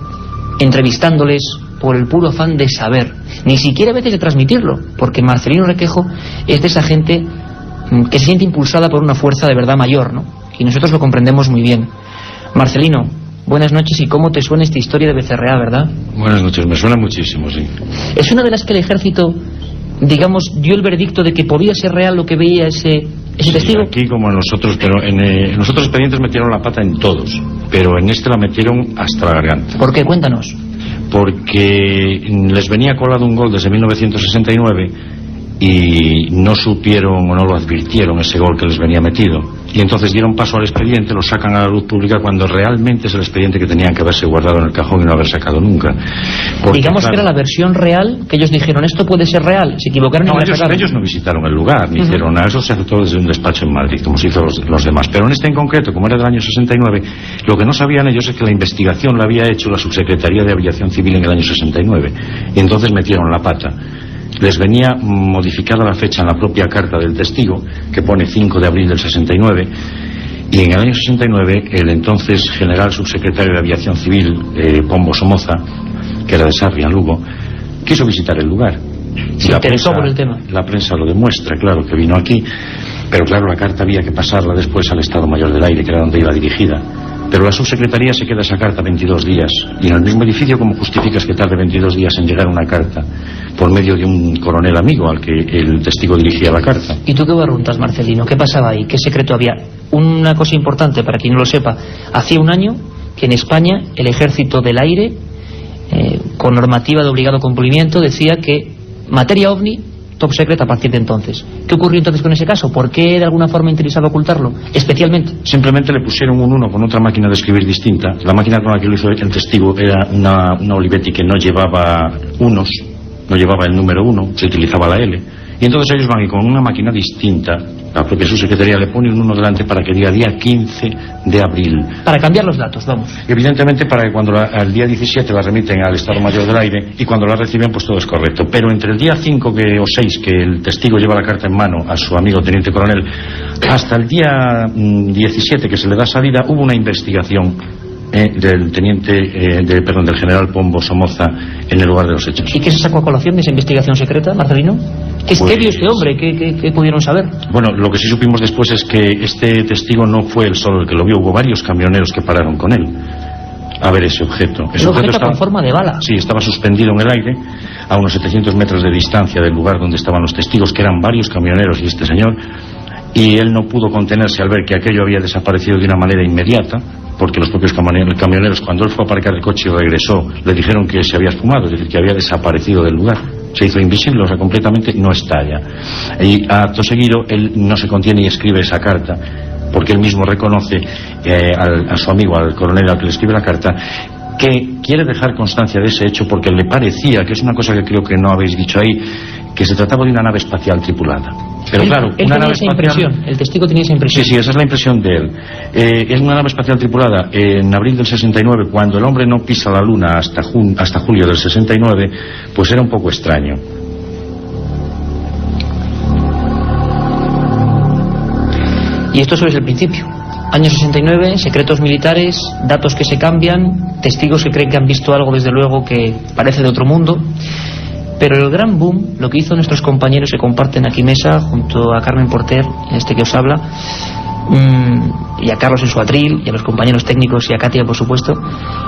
entrevistándoles por el puro afán de saber, ni siquiera a veces de transmitirlo, porque Marcelino Requejo es de esa gente que se siente impulsada por una fuerza de verdad mayor, ¿no? Y nosotros lo comprendemos muy bien. Marcelino, buenas noches, y cómo te suena esta historia de Becerreá, ¿verdad? Buenas noches, me suena muchísimo, sí. Es una de las que el ejército, digamos, dio el veredicto de que podía ser real lo que veía ese testigo. Aquí como en nosotros, pero en los otros expedientes metieron la pata en todos, pero en este la metieron hasta la garganta. ¿Por qué? Cuéntanos. Porque les venía colado un gol desde 1969 y no supieron o no lo advirtieron ese gol que les venía metido, y entonces dieron paso al expediente, lo sacan a la luz pública cuando realmente es el expediente que tenían que haberse guardado en el cajón y no haber sacado nunca. Porque, digamos, claro, que era la versión real, que ellos dijeron esto puede ser real, se equivocaron. No, ellos no visitaron el lugar, ni hicieron nada, eso se hace todo desde un despacho en Madrid, como se hizo los demás, pero en este en concreto, como era del año 69, lo que no sabían ellos es que la investigación la había hecho la Subsecretaría de Aviación Civil en el año 69, y entonces metieron la pata. Les venía modificada la fecha en la propia carta del testigo, que pone 5 de abril del 69, y en el año 69 el entonces general subsecretario de Aviación Civil, Pombo Somoza, que era de Sarria, Lugo, quiso visitar el lugar. Se interesó por el tema. La prensa lo demuestra, claro, que vino aquí, pero claro, la carta había que pasarla después al Estado Mayor del Aire, que era donde iba dirigida. Pero la subsecretaría se queda esa carta 22 días. Y en el mismo edificio, ¿cómo justificas que tarde 22 días en llegar una carta por medio de un coronel amigo al que el testigo dirigía la carta? ¿Y tú qué barruntas, Marcelino? ¿Qué pasaba ahí? ¿Qué secreto había? Una cosa importante, para quien no lo sepa, hacía un año que en España el Ejército del Aire, con normativa de obligado cumplimiento, decía que materia ovni, top secret a partir de entonces. ¿Qué ocurrió entonces con ese caso? ¿Por qué de alguna forma interesaba ocultarlo? Especialmente. Simplemente le pusieron un 1 con otra máquina de escribir distinta. La máquina con la que lo hizo el testigo era una Olivetti que no llevaba unos, no llevaba el número 1, se utilizaba la L. Y entonces ellos van y con una máquina distinta, la propia subsecretaría le pone un 1 delante para que diga día 15 de abril. Para cambiar los datos, vamos. Evidentemente para que cuando al día 17 la remiten al Estado Mayor del Aire y cuando la reciben pues todo es correcto. Pero entre el día 5 o 6 que el testigo lleva la carta en mano a su amigo teniente coronel, hasta el día 17 que se le da salida, hubo una investigación del del general Pombo Somoza en el lugar de los hechos. ¿Y qué se sacó a colación de esa investigación secreta, Marcelino? ¿Qué vio este hombre? ¿Qué pudieron saber? Bueno, lo que sí supimos después es que este testigo no fue el solo el que lo vio, hubo varios camioneros que pararon con él a ver ese objeto. Ese objeto estaba con forma de bala. Sí, estaba suspendido en el aire a unos 700 metros de distancia del lugar donde estaban los testigos, que eran varios camioneros y este señor, y él no pudo contenerse al ver que aquello había desaparecido de una manera inmediata, porque los propios camioneros, cuando él fue a aparcar el coche y regresó, le dijeron que se había esfumado, es decir, que había desaparecido del lugar. Se hizo invisible, o sea, completamente no está ya. Y acto seguido, él no se contiene y escribe esa carta, porque él mismo reconoce a su amigo, al coronel al que le escribe la carta, que quiere dejar constancia de ese hecho porque le parecía, que es una cosa que creo que no habéis dicho ahí, que se trataba de una nave espacial tripulada. Pero claro, una nave espacial... El testigo tenía esa impresión. Sí, esa es la impresión de él. Es una nave espacial tripulada. En abril del 69, cuando el hombre no pisa la luna hasta julio del 69, pues era un poco extraño. Y esto solo es el principio. Año 69, secretos militares, datos que se cambian, testigos que creen que han visto algo desde luego que parece de otro mundo. Pero el gran boom, lo que hizo nuestros compañeros que comparten aquí mesa, junto a Carmen Porter, que os habla, y a Carlos en su atril, y a los compañeros técnicos y a Katia, por supuesto,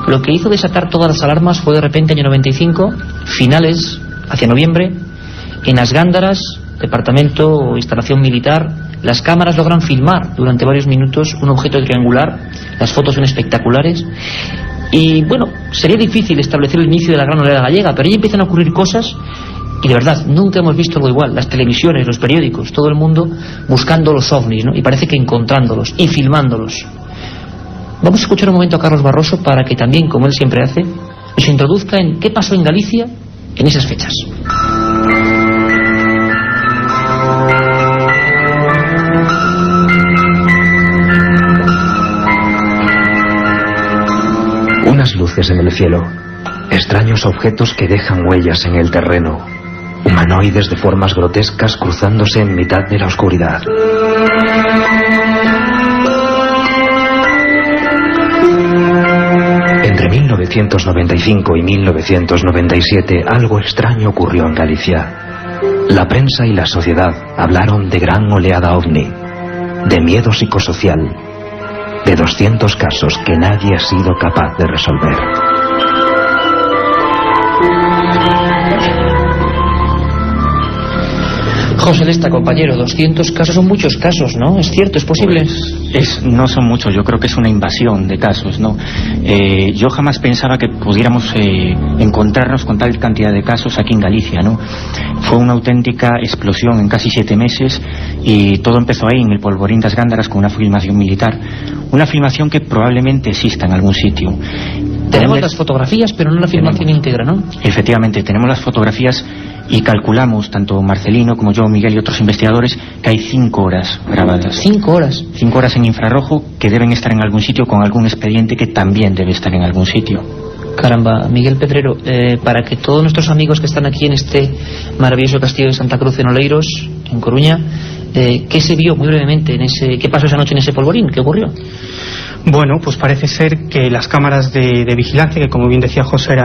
lo que hizo desatar todas las alarmas fue de repente año 95, finales, hacia noviembre, en As Gándaras, departamento o instalación militar. Las cámaras logran filmar durante varios minutos un objeto triangular, las fotos son espectaculares. Y bueno, sería difícil establecer el inicio de la gran oleada gallega, pero ahí empiezan a ocurrir cosas y de verdad nunca hemos visto algo igual. Las televisiones, los periódicos, todo el mundo buscando los ovnis, ¿no? Y parece que encontrándolos y filmándolos. Vamos a escuchar un momento a Carlos Barroso para que también, como él siempre hace, nos introduzca en qué pasó en Galicia en esas fechas. Unas luces en el cielo, extraños objetos que dejan huellas en el terreno, humanoides de formas grotescas cruzándose en mitad de la oscuridad. Entre 1995 y 1997 algo extraño ocurrió en Galicia. La prensa y la sociedad hablaron de gran oleada ovni, de miedo psicosocial, de 200 casos que nadie ha sido capaz de resolver. José Lesta, compañero, 200 casos son muchos casos, ¿no? ¿Es cierto? ¿Es posible? No son muchos, yo creo que es una invasión de casos, ¿no? Yo jamás pensaba que pudiéramos encontrarnos con tal cantidad de casos aquí en Galicia, ¿no? Fue una auténtica explosión en casi 7 meses y todo empezó ahí, en el Polvorín das Gándaras, con una filmación militar. Una filmación que probablemente exista en algún sitio. Tenemos las fotografías, pero no la filmación íntegra, ¿no? Efectivamente, tenemos las fotografías y calculamos, tanto Marcelino como yo, Miguel y otros investigadores, que hay 5 horas grabadas. 5 horas. 5 horas en infrarrojo que deben estar en algún sitio, con algún expediente que también debe estar en algún sitio. Caramba, Miguel Pedrero, para que todos nuestros amigos que están aquí en este maravilloso castillo de Santa Cruz en Oleiros, en Coruña, ¿qué se vio muy brevemente en ese, qué pasó esa noche en ese polvorín? ¿Qué ocurrió? Bueno, pues parece ser que las cámaras de vigilancia, que como bien decía José,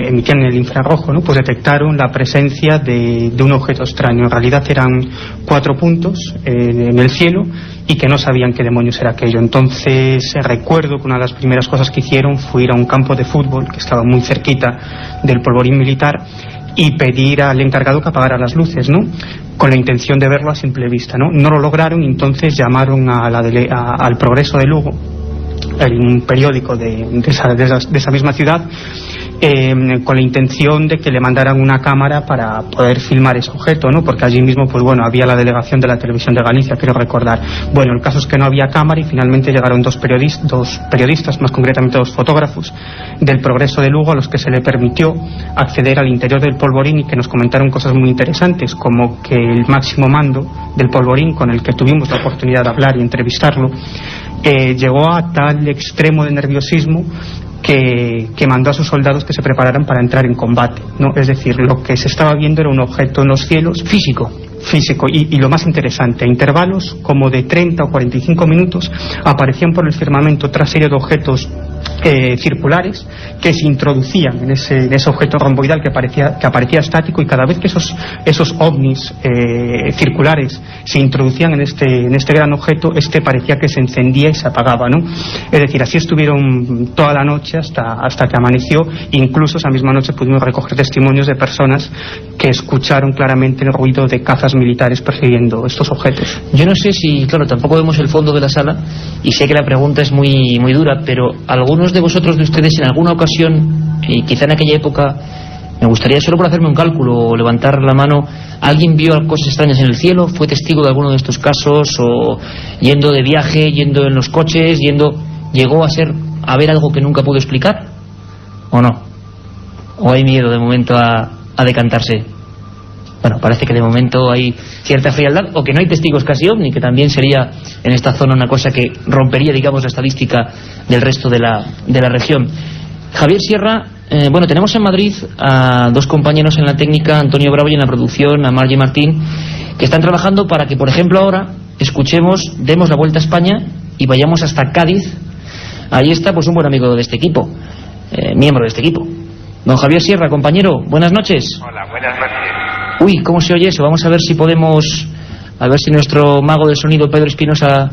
emitían el infrarrojo, ¿no? Pues detectaron la presencia de un objeto extraño. En realidad eran 4 puntos en el cielo y que no sabían qué demonios era aquello. Entonces recuerdo que una de las primeras cosas que hicieron fue ir a un campo de fútbol que estaba muy cerquita del polvorín militar y pedir al encargado que apagara las luces, ¿no? Con la intención de verlo a simple vista, ¿no? No lo lograron y entonces llamaron al Progreso de Lugo, un periódico de esa misma ciudad, con la intención de que le mandaran una cámara para poder filmar ese objeto, ¿no? Porque allí mismo, pues bueno, había la delegación de la Televisión de Galicia, quiero recordar. Bueno, el caso es que no había cámara y finalmente llegaron dos periodistas, más concretamente 2 fotógrafos del Progreso de Lugo, a los que se le permitió acceder al interior del polvorín y que nos comentaron cosas muy interesantes, como que el máximo mando del polvorín, con el que tuvimos la oportunidad de hablar y entrevistarlo, llegó a tal extremo de nerviosismo que mandó a sus soldados que se prepararan para entrar en combate, ¿no? Es decir, lo que se estaba viendo era un objeto en los cielos físico y lo más interesante, a intervalos como de 30 o 45 minutos aparecían por el firmamento otra serie de objetos circulares que se introducían en ese objeto romboidal que aparecía estático, y cada vez que esos ovnis circulares se introducían en este gran objeto, parecía que se encendía y se apagaba, ¿no? Es decir, así estuvieron toda la noche hasta que amaneció. Incluso esa misma noche pudimos recoger testimonios de personas que escucharon claramente el ruido de cazas militares persiguiendo estos objetos. Yo no sé si, claro, tampoco vemos el fondo de la sala y sé que la pregunta es muy, muy dura, pero algunos de vosotros, de ustedes, en alguna ocasión, y quizá en aquella época, me gustaría, solo por hacerme un cálculo o levantar la mano, ¿alguien vio cosas extrañas en el cielo? ¿Fue testigo de alguno de estos casos? ¿O yendo de viaje, yendo en los coches, llegó a ver algo que nunca pudo explicar? ¿O no? ¿O hay miedo de momento a decantarse? Bueno, parece que de momento hay cierta frialdad, o que no hay testigos casi ovni, que también sería en esta zona una cosa que rompería, digamos, la estadística del resto de la región. Javier Sierra, bueno, tenemos en Madrid a 2 compañeros en la técnica, Antonio Bravo, y en la producción a Margie Martín, que están trabajando para que, por ejemplo, ahora escuchemos, demos la vuelta a España y vayamos hasta Cádiz. Ahí está pues un buen amigo de este equipo, miembro de este equipo. Don Javier Sierra, compañero, buenas noches. Hola, buenas noches. Uy, ¿cómo se oye eso? Vamos a ver si podemos... A ver si nuestro mago del sonido, Pedro Espinosa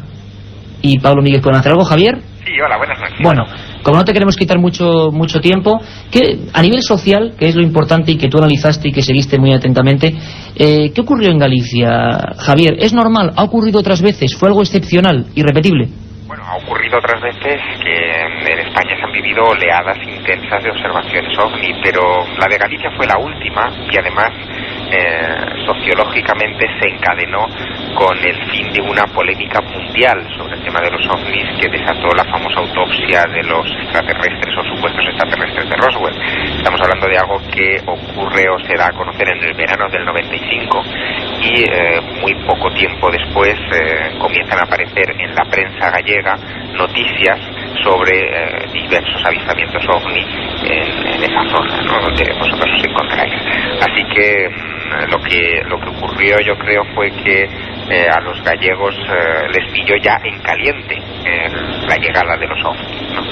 y Pablo Miguel, pueden hacer algo. ¿Javier? Sí, hola, buenas noches. Bueno, como no te queremos quitar mucho tiempo, que a nivel social, que es lo importante y que tú analizaste y que seguiste muy atentamente, ¿qué ocurrió en Galicia, Javier? ¿Es normal? ¿Ha ocurrido otras veces? ¿Fue algo excepcional, irrepetible? Bueno, ha ocurrido otras veces que en España se han vivido oleadas intensas de observaciones OVNI, pero la de Galicia fue la última y además sociológicamente se encadenó con el fin de una polémica mundial sobre el tema de los OVNIs que desató la famosa autopsia de los extraterrestres o supuestos extraterrestres de Roswell. Estamos hablando de algo que ocurre o se da a conocer en el verano del 95 y muy poco tiempo después comienzan a aparecer en la prensa gallega noticias sobre diversos avistamientos OVNI en esa zona, ¿no?, donde vosotros os encontráis. Así que lo que ocurrió, yo creo, fue que a los gallegos les pilló ya en caliente la llegada de los OVNIs, ¿no?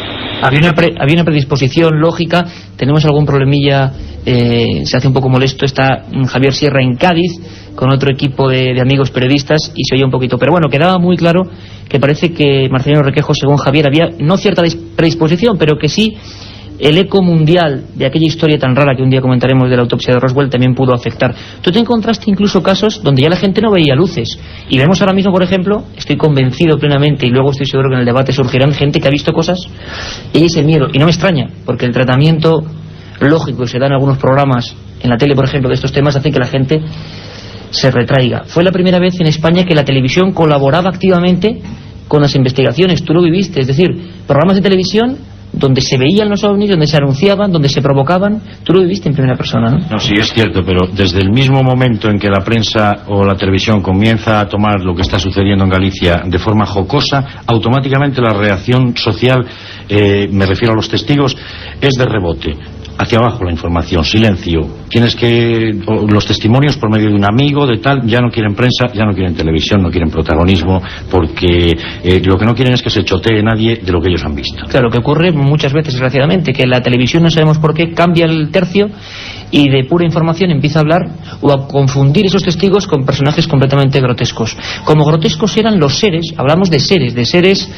Había una predisposición lógica. Tenemos algún problemilla, se hace un poco molesto. Está Javier Sierra en Cádiz con otro equipo de amigos periodistas y se oye un poquito, pero bueno, quedaba muy claro que parece que Marcelino Requejo, según Javier, había no cierta predisposición, pero que sí el eco mundial de aquella historia tan rara que un día comentaremos de la autopsia de Roswell también pudo afectar. Tú te encontraste incluso casos donde ya la gente no veía luces, y vemos ahora mismo, por ejemplo, estoy convencido plenamente, y luego estoy seguro que en el debate surgirán gente que ha visto cosas y ese miedo, y no me extraña, porque el tratamiento lógico que se da en algunos programas en la tele, por ejemplo, de estos temas hace que la gente se retraiga. Fue la primera vez en España que la televisión colaboraba activamente con las investigaciones. Tú lo viviste, es decir, programas de televisión donde se veían los ovnis, donde se anunciaban, donde se provocaban. Tú lo viviste en primera persona, ¿no? No, sí, es cierto, pero desde el mismo momento en que la prensa o la televisión comienza a tomar lo que está sucediendo en Galicia de forma jocosa, automáticamente la reacción social, me refiero a los testigos, es de rebote. Hacia abajo la información, silencio. Tienes que... Los testimonios por medio de un amigo, de tal, ya no quieren prensa, ya no quieren televisión, no quieren protagonismo, porque lo que no quieren es que se chotee nadie de lo que ellos han visto. Claro, que ocurre muchas veces, desgraciadamente, que la televisión, no sabemos por qué, cambia el tercio y de pura información empieza a hablar o a confundir esos testigos con personajes completamente grotescos. Como grotescos eran los seres, hablamos de seres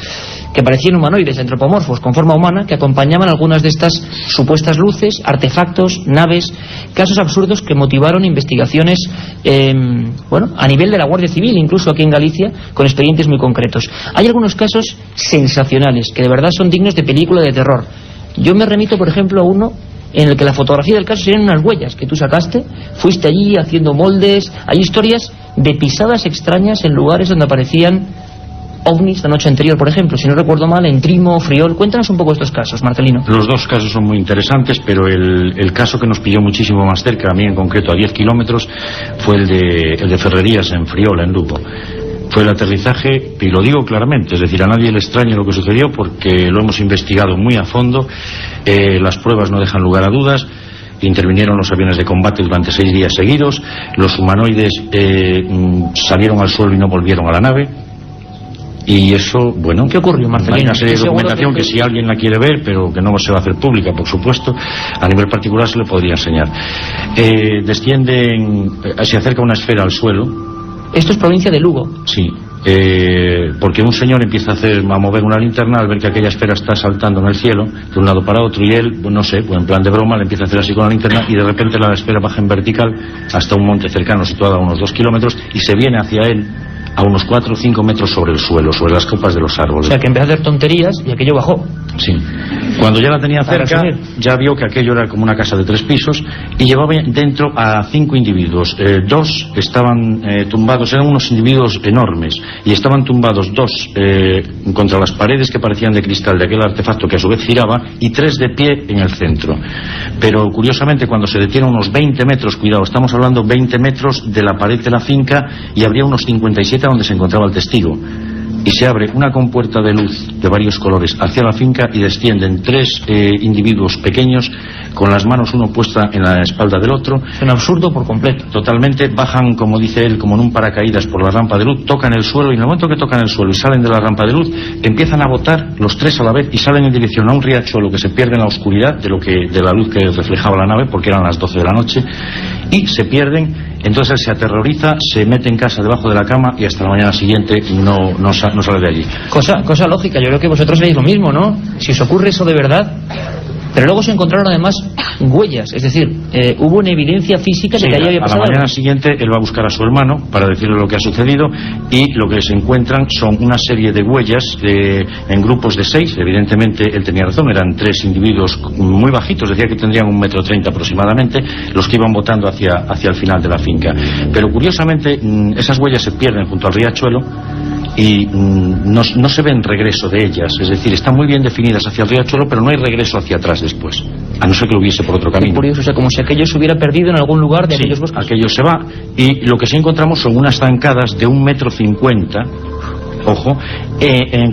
que parecían humanoides, antropomorfos, con forma humana, que acompañaban algunas de estas supuestas luces, artefactos, naves, casos absurdos que motivaron investigaciones, a nivel de la Guardia Civil, incluso aquí en Galicia, con expedientes muy concretos. Hay algunos casos sensacionales, que de verdad son dignos de película de terror. Yo me remito, por ejemplo, a uno en el que la fotografía del caso serían unas huellas que tú sacaste, fuiste allí haciendo moldes. Hay historias de pisadas extrañas en lugares donde aparecían ovnis la noche anterior, por ejemplo, si no recuerdo mal, en Trimo, Friol. Cuéntanos un poco estos casos, Marcelino. Los dos casos son muy interesantes, pero el caso que nos pilló muchísimo más cerca, a mí en concreto a 10 kilómetros, fue el de Ferrerías en Friol, en Lupo. Fue el aterrizaje, y lo digo claramente, es decir, a nadie le extraña lo que sucedió porque lo hemos investigado muy a fondo, las pruebas no dejan lugar a dudas. Intervinieron los aviones de combate durante 6 días seguidos, los humanoides salieron al suelo y no volvieron a la nave. Y eso, bueno, ¿qué ocurrió, Marcelino? Hay una serie de documentación que si alguien la quiere ver, pero que no se va a hacer pública, por supuesto, a nivel particular se le podría enseñar. Se acerca una esfera al suelo. Esto es provincia de Lugo. Sí, porque un señor empieza a mover una linterna al ver que aquella esfera está saltando en el cielo, de un lado para otro, y él, no sé, pues en plan de broma, le empieza a hacer así con la linterna, y de repente la esfera baja en vertical hasta un monte cercano situado a unos 2 kilómetros, y se viene hacia él a unos 4 o 5 metros sobre el suelo, sobre las copas de los árboles. O sea, que empezó a hacer tonterías y aquello bajó. Sí. Cuando ya la tenía cerca, ya vio que aquello era como una casa de 3 pisos y llevaba dentro a 5 individuos. 2 estaban tumbados, eran unos individuos enormes, y estaban tumbados 2 contra las paredes que parecían de cristal de aquel artefacto que a su vez giraba, y 3 de pie en el centro. Pero curiosamente, cuando se detiene a unos 20 metros, cuidado, estamos hablando 20 metros de la pared de la finca, y habría unos 57 donde se encontraba el testigo. y se abre una compuerta de luz de varios colores hacia la finca y descienden 3 individuos pequeños con las manos uno puesta en la espalda del otro. Es un absurdo por completo. Totalmente, bajan, como dice él, como en un paracaídas por la rampa de luz, tocan el suelo y en el momento que tocan el suelo y salen de la rampa de luz, empiezan a botar los 3 a la vez y salen en dirección a un riachuelo que se pierde en la oscuridad de la luz que reflejaba la nave, porque eran las 12 de la noche, y se pierden. Entonces él se aterroriza, se mete en casa debajo de la cama y hasta la mañana siguiente no sale de allí. Cosa lógica, yo creo que vosotros veis lo mismo, ¿no? Si os ocurre eso de verdad. Pero luego se encontraron además huellas, es decir, hubo una evidencia física de que allí había pasado. A la mañana siguiente él va a buscar a su hermano para decirle lo que ha sucedido y lo que se encuentran son una serie de huellas en grupos de 6, evidentemente él tenía razón, eran 3 individuos muy bajitos, decía que tendrían 1,30 m aproximadamente, los que iban botando hacia el final de la finca. Pero curiosamente esas huellas se pierden junto al riachuelo y no se ve regreso de ellas, es decir, están muy bien definidas hacia el riachuelo, pero no hay regreso hacia atrás después, a no ser que lo hubiese por otro camino. Qué curioso, o sea, como si aquello se hubiera perdido en algún lugar de aquellos bosques. Aquello se va y lo que sí encontramos son unas zancadas de 1,50 m. Ojo,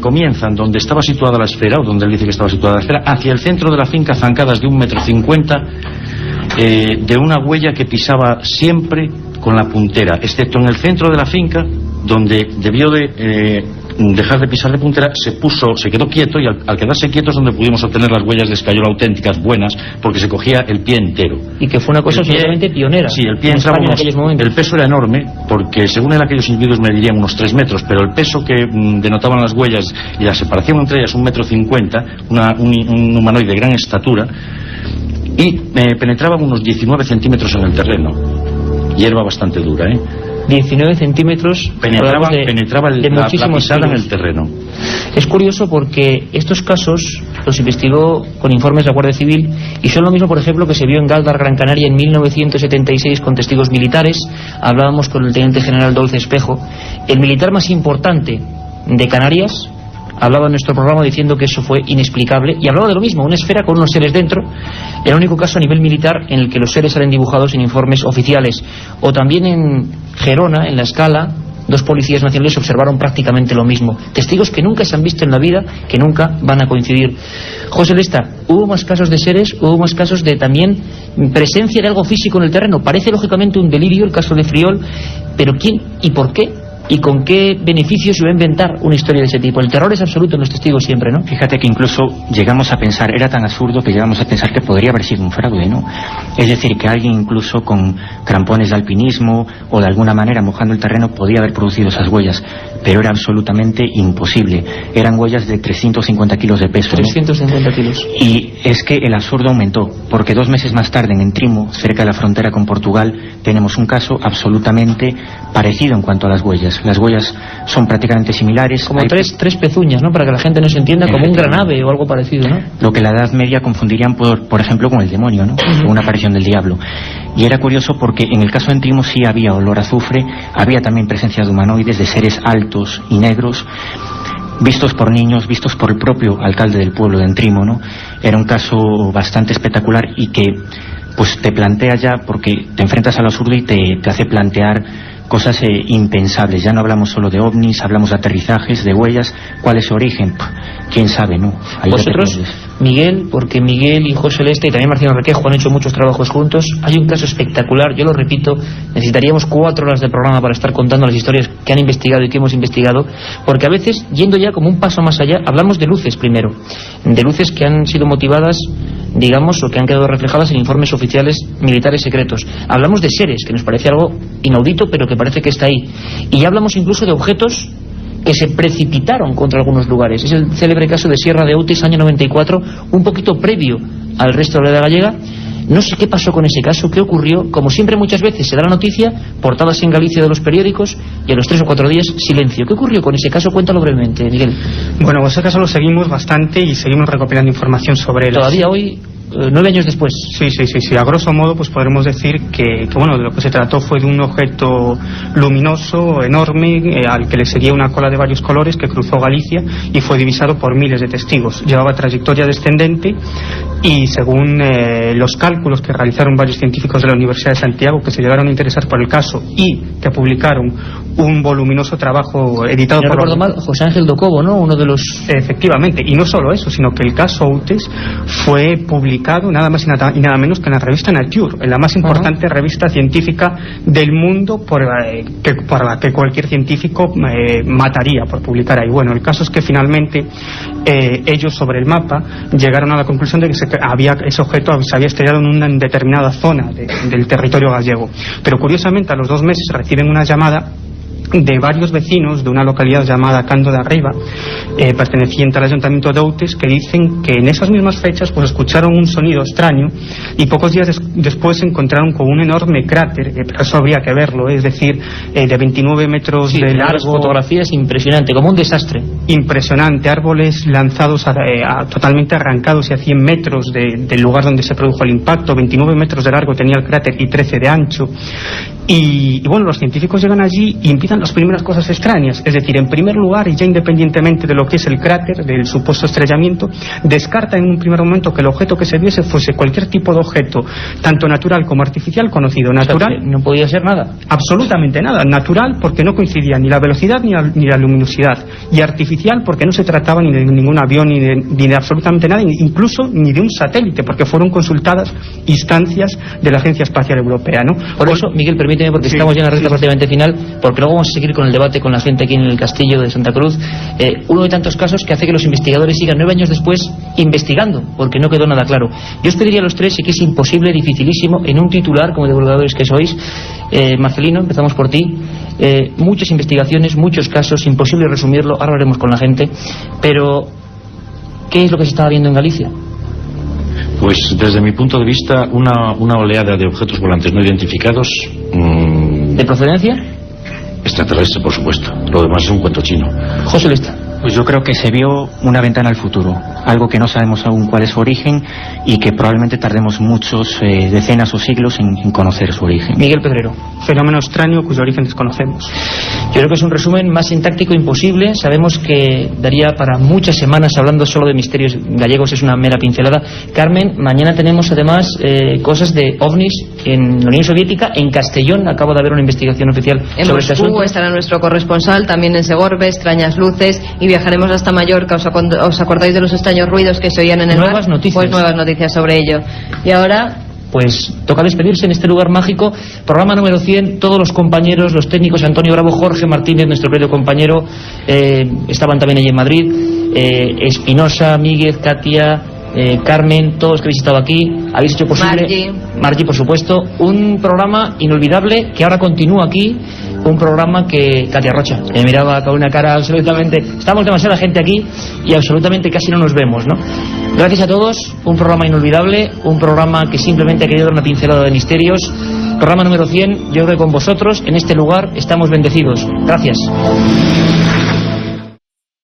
comienzan donde estaba situada la esfera, o donde él dice que estaba situada la esfera, hacia el centro de la finca, zancadas de 1,50 m, de una huella que pisaba siempre con la puntera, excepto en el centro de la finca, donde debió de dejar de pisar de puntera, se quedó quieto, y al quedarse quieto es donde pudimos obtener las huellas de escayola auténticas, buenas, porque se cogía el pie entero. Y que fue una cosa absolutamente pionera. Sí, el pie entraba en aquellos momentos. El peso era enorme, porque según él aquellos individuos medirían unos 3 metros, pero el peso que denotaban las huellas y la separación entre ellas 1,50 m, un humanoide de gran estatura, y penetraban unos 19 centímetros en el terreno. Hierba bastante dura, 19 centímetros penetraba la pisada en el terreno. Es curioso porque estos casos los investigó con informes de la Guardia Civil y son lo mismo, por ejemplo, que se vio en Galdar, Gran Canaria, en 1976 con testigos militares. Hablábamos con el teniente general Dolce Espejo, el militar más importante de Canarias. Hablaba en nuestro programa diciendo que eso fue inexplicable y hablaba de lo mismo, una esfera con unos seres dentro, el único caso a nivel militar en el que los seres salen dibujados en informes oficiales. O también en Gerona, en La Escala, 2 policías nacionales observaron prácticamente lo mismo, testigos que nunca se han visto en la vida, que nunca van a coincidir. José Lesta, ¿hubo más casos de seres? ¿Hubo más casos de también presencia de algo físico en el terreno? Parece lógicamente un delirio el caso de Friol, pero ¿quién y por qué? ¿Y con qué beneficios se va a inventar una historia de ese tipo? El terror es absoluto en los testigos siempre, ¿no? Fíjate que incluso llegamos a pensar, era tan absurdo que llegamos a pensar que podría haber sido un fraude, ¿no? Es decir, que alguien incluso con crampones de alpinismo o de alguna manera mojando el terreno podía haber producido esas huellas, pero era absolutamente imposible. Eran huellas de 350 kilos de peso, 350 kilos. Y es que el absurdo aumentó, porque 2 meses más tarde en Entrimo, cerca de la frontera con Portugal, tenemos un caso absolutamente parecido en cuanto a las huellas. Las huellas son prácticamente similares. Como tres pezuñas, ¿no? Para que la gente no se entienda, como un gran ave o algo parecido, ¿no? Lo que la Edad Media confundirían, por ejemplo, con el demonio, ¿no? Una aparición del diablo. Y era curioso porque en el caso de Entrimo sí había olor a azufre, había también presencia de humanoides, de seres altos y negros, vistos por niños, vistos por el propio alcalde del pueblo de Entrimo, ¿no? Era un caso bastante espectacular y que pues te plantea ya, porque te enfrentas al absurdo y te hace plantear cosas impensables. Ya no hablamos solo de ovnis, hablamos de aterrizajes, de huellas. ¿Cuál es su origen? ¿Quién sabe, no? Ahí vosotros, Miguel, porque Miguel y José Lesta y también Marciano Requejo han hecho muchos trabajos juntos. Hay un caso espectacular, yo lo repito, necesitaríamos 4 horas de programa para estar contando las historias que han investigado y que hemos investigado, porque a veces, yendo ya como un paso más allá, hablamos de luces primero, de luces que han sido motivadas, digamos, o que han quedado reflejadas en informes oficiales militares secretos. Hablamos de seres, que nos parece algo inaudito, pero que parece que está ahí. Y ya hablamos incluso de objetos que se precipitaron contra algunos lugares. Es el célebre caso de Sierra de Outes, año 94, un poquito previo al resto de la edad gallega. No sé qué pasó con ese caso, qué ocurrió. Como siempre, muchas veces se da la noticia, portadas en Galicia de los periódicos, y a los 3 o 4 días, silencio. ¿Qué ocurrió con ese caso? Cuéntalo brevemente, Miguel. Bueno, ese caso lo seguimos bastante y seguimos recopilando información sobre él. Todavía hoy, 9 años después. Sí. A grosso modo, pues podremos decir que bueno, de lo que se trató fue de un objeto luminoso, enorme, al que le seguía una cola de varios colores que cruzó Galicia y fue divisado por miles de testigos. Llevaba trayectoria descendente y según los cálculos que realizaron varios científicos de la Universidad de Santiago que se llegaron a interesar por el caso y que publicaron un voluminoso trabajo editado por... No recuerdo mal, José Ángel Docobo, ¿no? Uno de los... Efectivamente, y no solo eso, sino que el caso Outes fue publicado nada más y nada menos que en la revista Nature, en la más importante revista científica del mundo por la que cualquier científico mataría por publicar ahí. Bueno, el caso es que finalmente ellos sobre el mapa llegaron a la conclusión de que ese objeto se había estrellado en una determinada zona del territorio gallego. Pero curiosamente a los 2 meses reciben una llamada de varios vecinos de una localidad llamada Cando de Arriba, perteneciente al ayuntamiento de Outes, que dicen que en esas mismas fechas pues escucharon un sonido extraño y pocos días después se encontraron con un enorme cráter, pero eso habría que verlo, es decir, de 29 metros de largo. Las fotografías impresionante, como un desastre. Impresionante, árboles lanzados totalmente arrancados y a 100 metros del lugar donde se produjo el impacto, 29 metros de largo tenía el cráter y 13 de ancho. Y bueno, los científicos llegan allí y empiezan las primeras cosas extrañas, es decir, en primer lugar, y ya independientemente de lo que es el cráter, del supuesto estrellamiento, descarta en un primer momento que el objeto que se viese fuese cualquier tipo de objeto, tanto natural como artificial, conocido. Natural, o sea, no podía ser nada. Absolutamente nada. Natural porque no coincidía ni la velocidad ni la luminosidad, y artificial porque no se trataba ni de ningún avión ni de absolutamente nada, incluso ni de un satélite, porque fueron consultadas instancias de la Agencia Espacial Europea, ¿no? Por eso, Miguel, permíteme, porque estamos ya en la recta prácticamente final, porque luego vamos a seguir con el debate con la gente aquí en el Castillo de Santa Cruz. Uno de tantos casos que hace que los investigadores sigan 9 años después investigando, porque no quedó nada claro. Yo os pediría a los tres, y que es imposible, dificilísimo, en un titular, como divulgadores que sois, Marcelino, empezamos por ti. Muchas investigaciones, muchos casos, imposible resumirlo, ahora hablaremos con la gente, pero ¿qué es lo que se estaba viendo en Galicia? Pues desde mi punto de vista, una oleada de objetos volantes no identificados. ¿De procedencia? Extraterrestre, por supuesto. Lo demás es un cuento chino. José Lesta. Pues yo creo que se vio una ventana al futuro, algo que no sabemos aún cuál es su origen y que probablemente tardemos muchos, decenas o siglos en conocer su origen. Miguel Pedrero. Fenómeno extraño cuyo origen desconocemos. Yo creo que es un resumen más sintáctico imposible. Sabemos que daría para muchas semanas hablando solo de misterios gallegos, es una mera pincelada. Carmen, mañana tenemos además cosas de ovnis en la Unión Soviética, en Castellón. Acabo de haber una investigación oficial sobre este asunto. Estará nuestro corresponsal, también en Segorbe, extrañas luces, y viajaremos hasta Mallorca. ¿Os acordáis de los extraños ruidos que se oían en el mar? Nuevas noticias. Pues nuevas noticias sobre ello. Y ahora... Pues toca despedirse en este lugar mágico. Programa número 100, todos los compañeros, los técnicos, Antonio Bravo, Jorge Martínez, nuestro querido compañero, estaban también allí en Madrid, Espinosa, Míguez, Katia, Carmen, todos los que habéis estado aquí, habéis hecho posible. Margie, por supuesto, un programa inolvidable que ahora continúa aquí, un programa que Katia Rocha me miraba con una cara absolutamente, estamos demasiada gente aquí y absolutamente casi no nos vemos, ¿no? Gracias a todos, un programa inolvidable, un programa que simplemente ha querido dar una pincelada de misterios. Programa número 100, yo creo que con vosotros en este lugar estamos bendecidos. Gracias.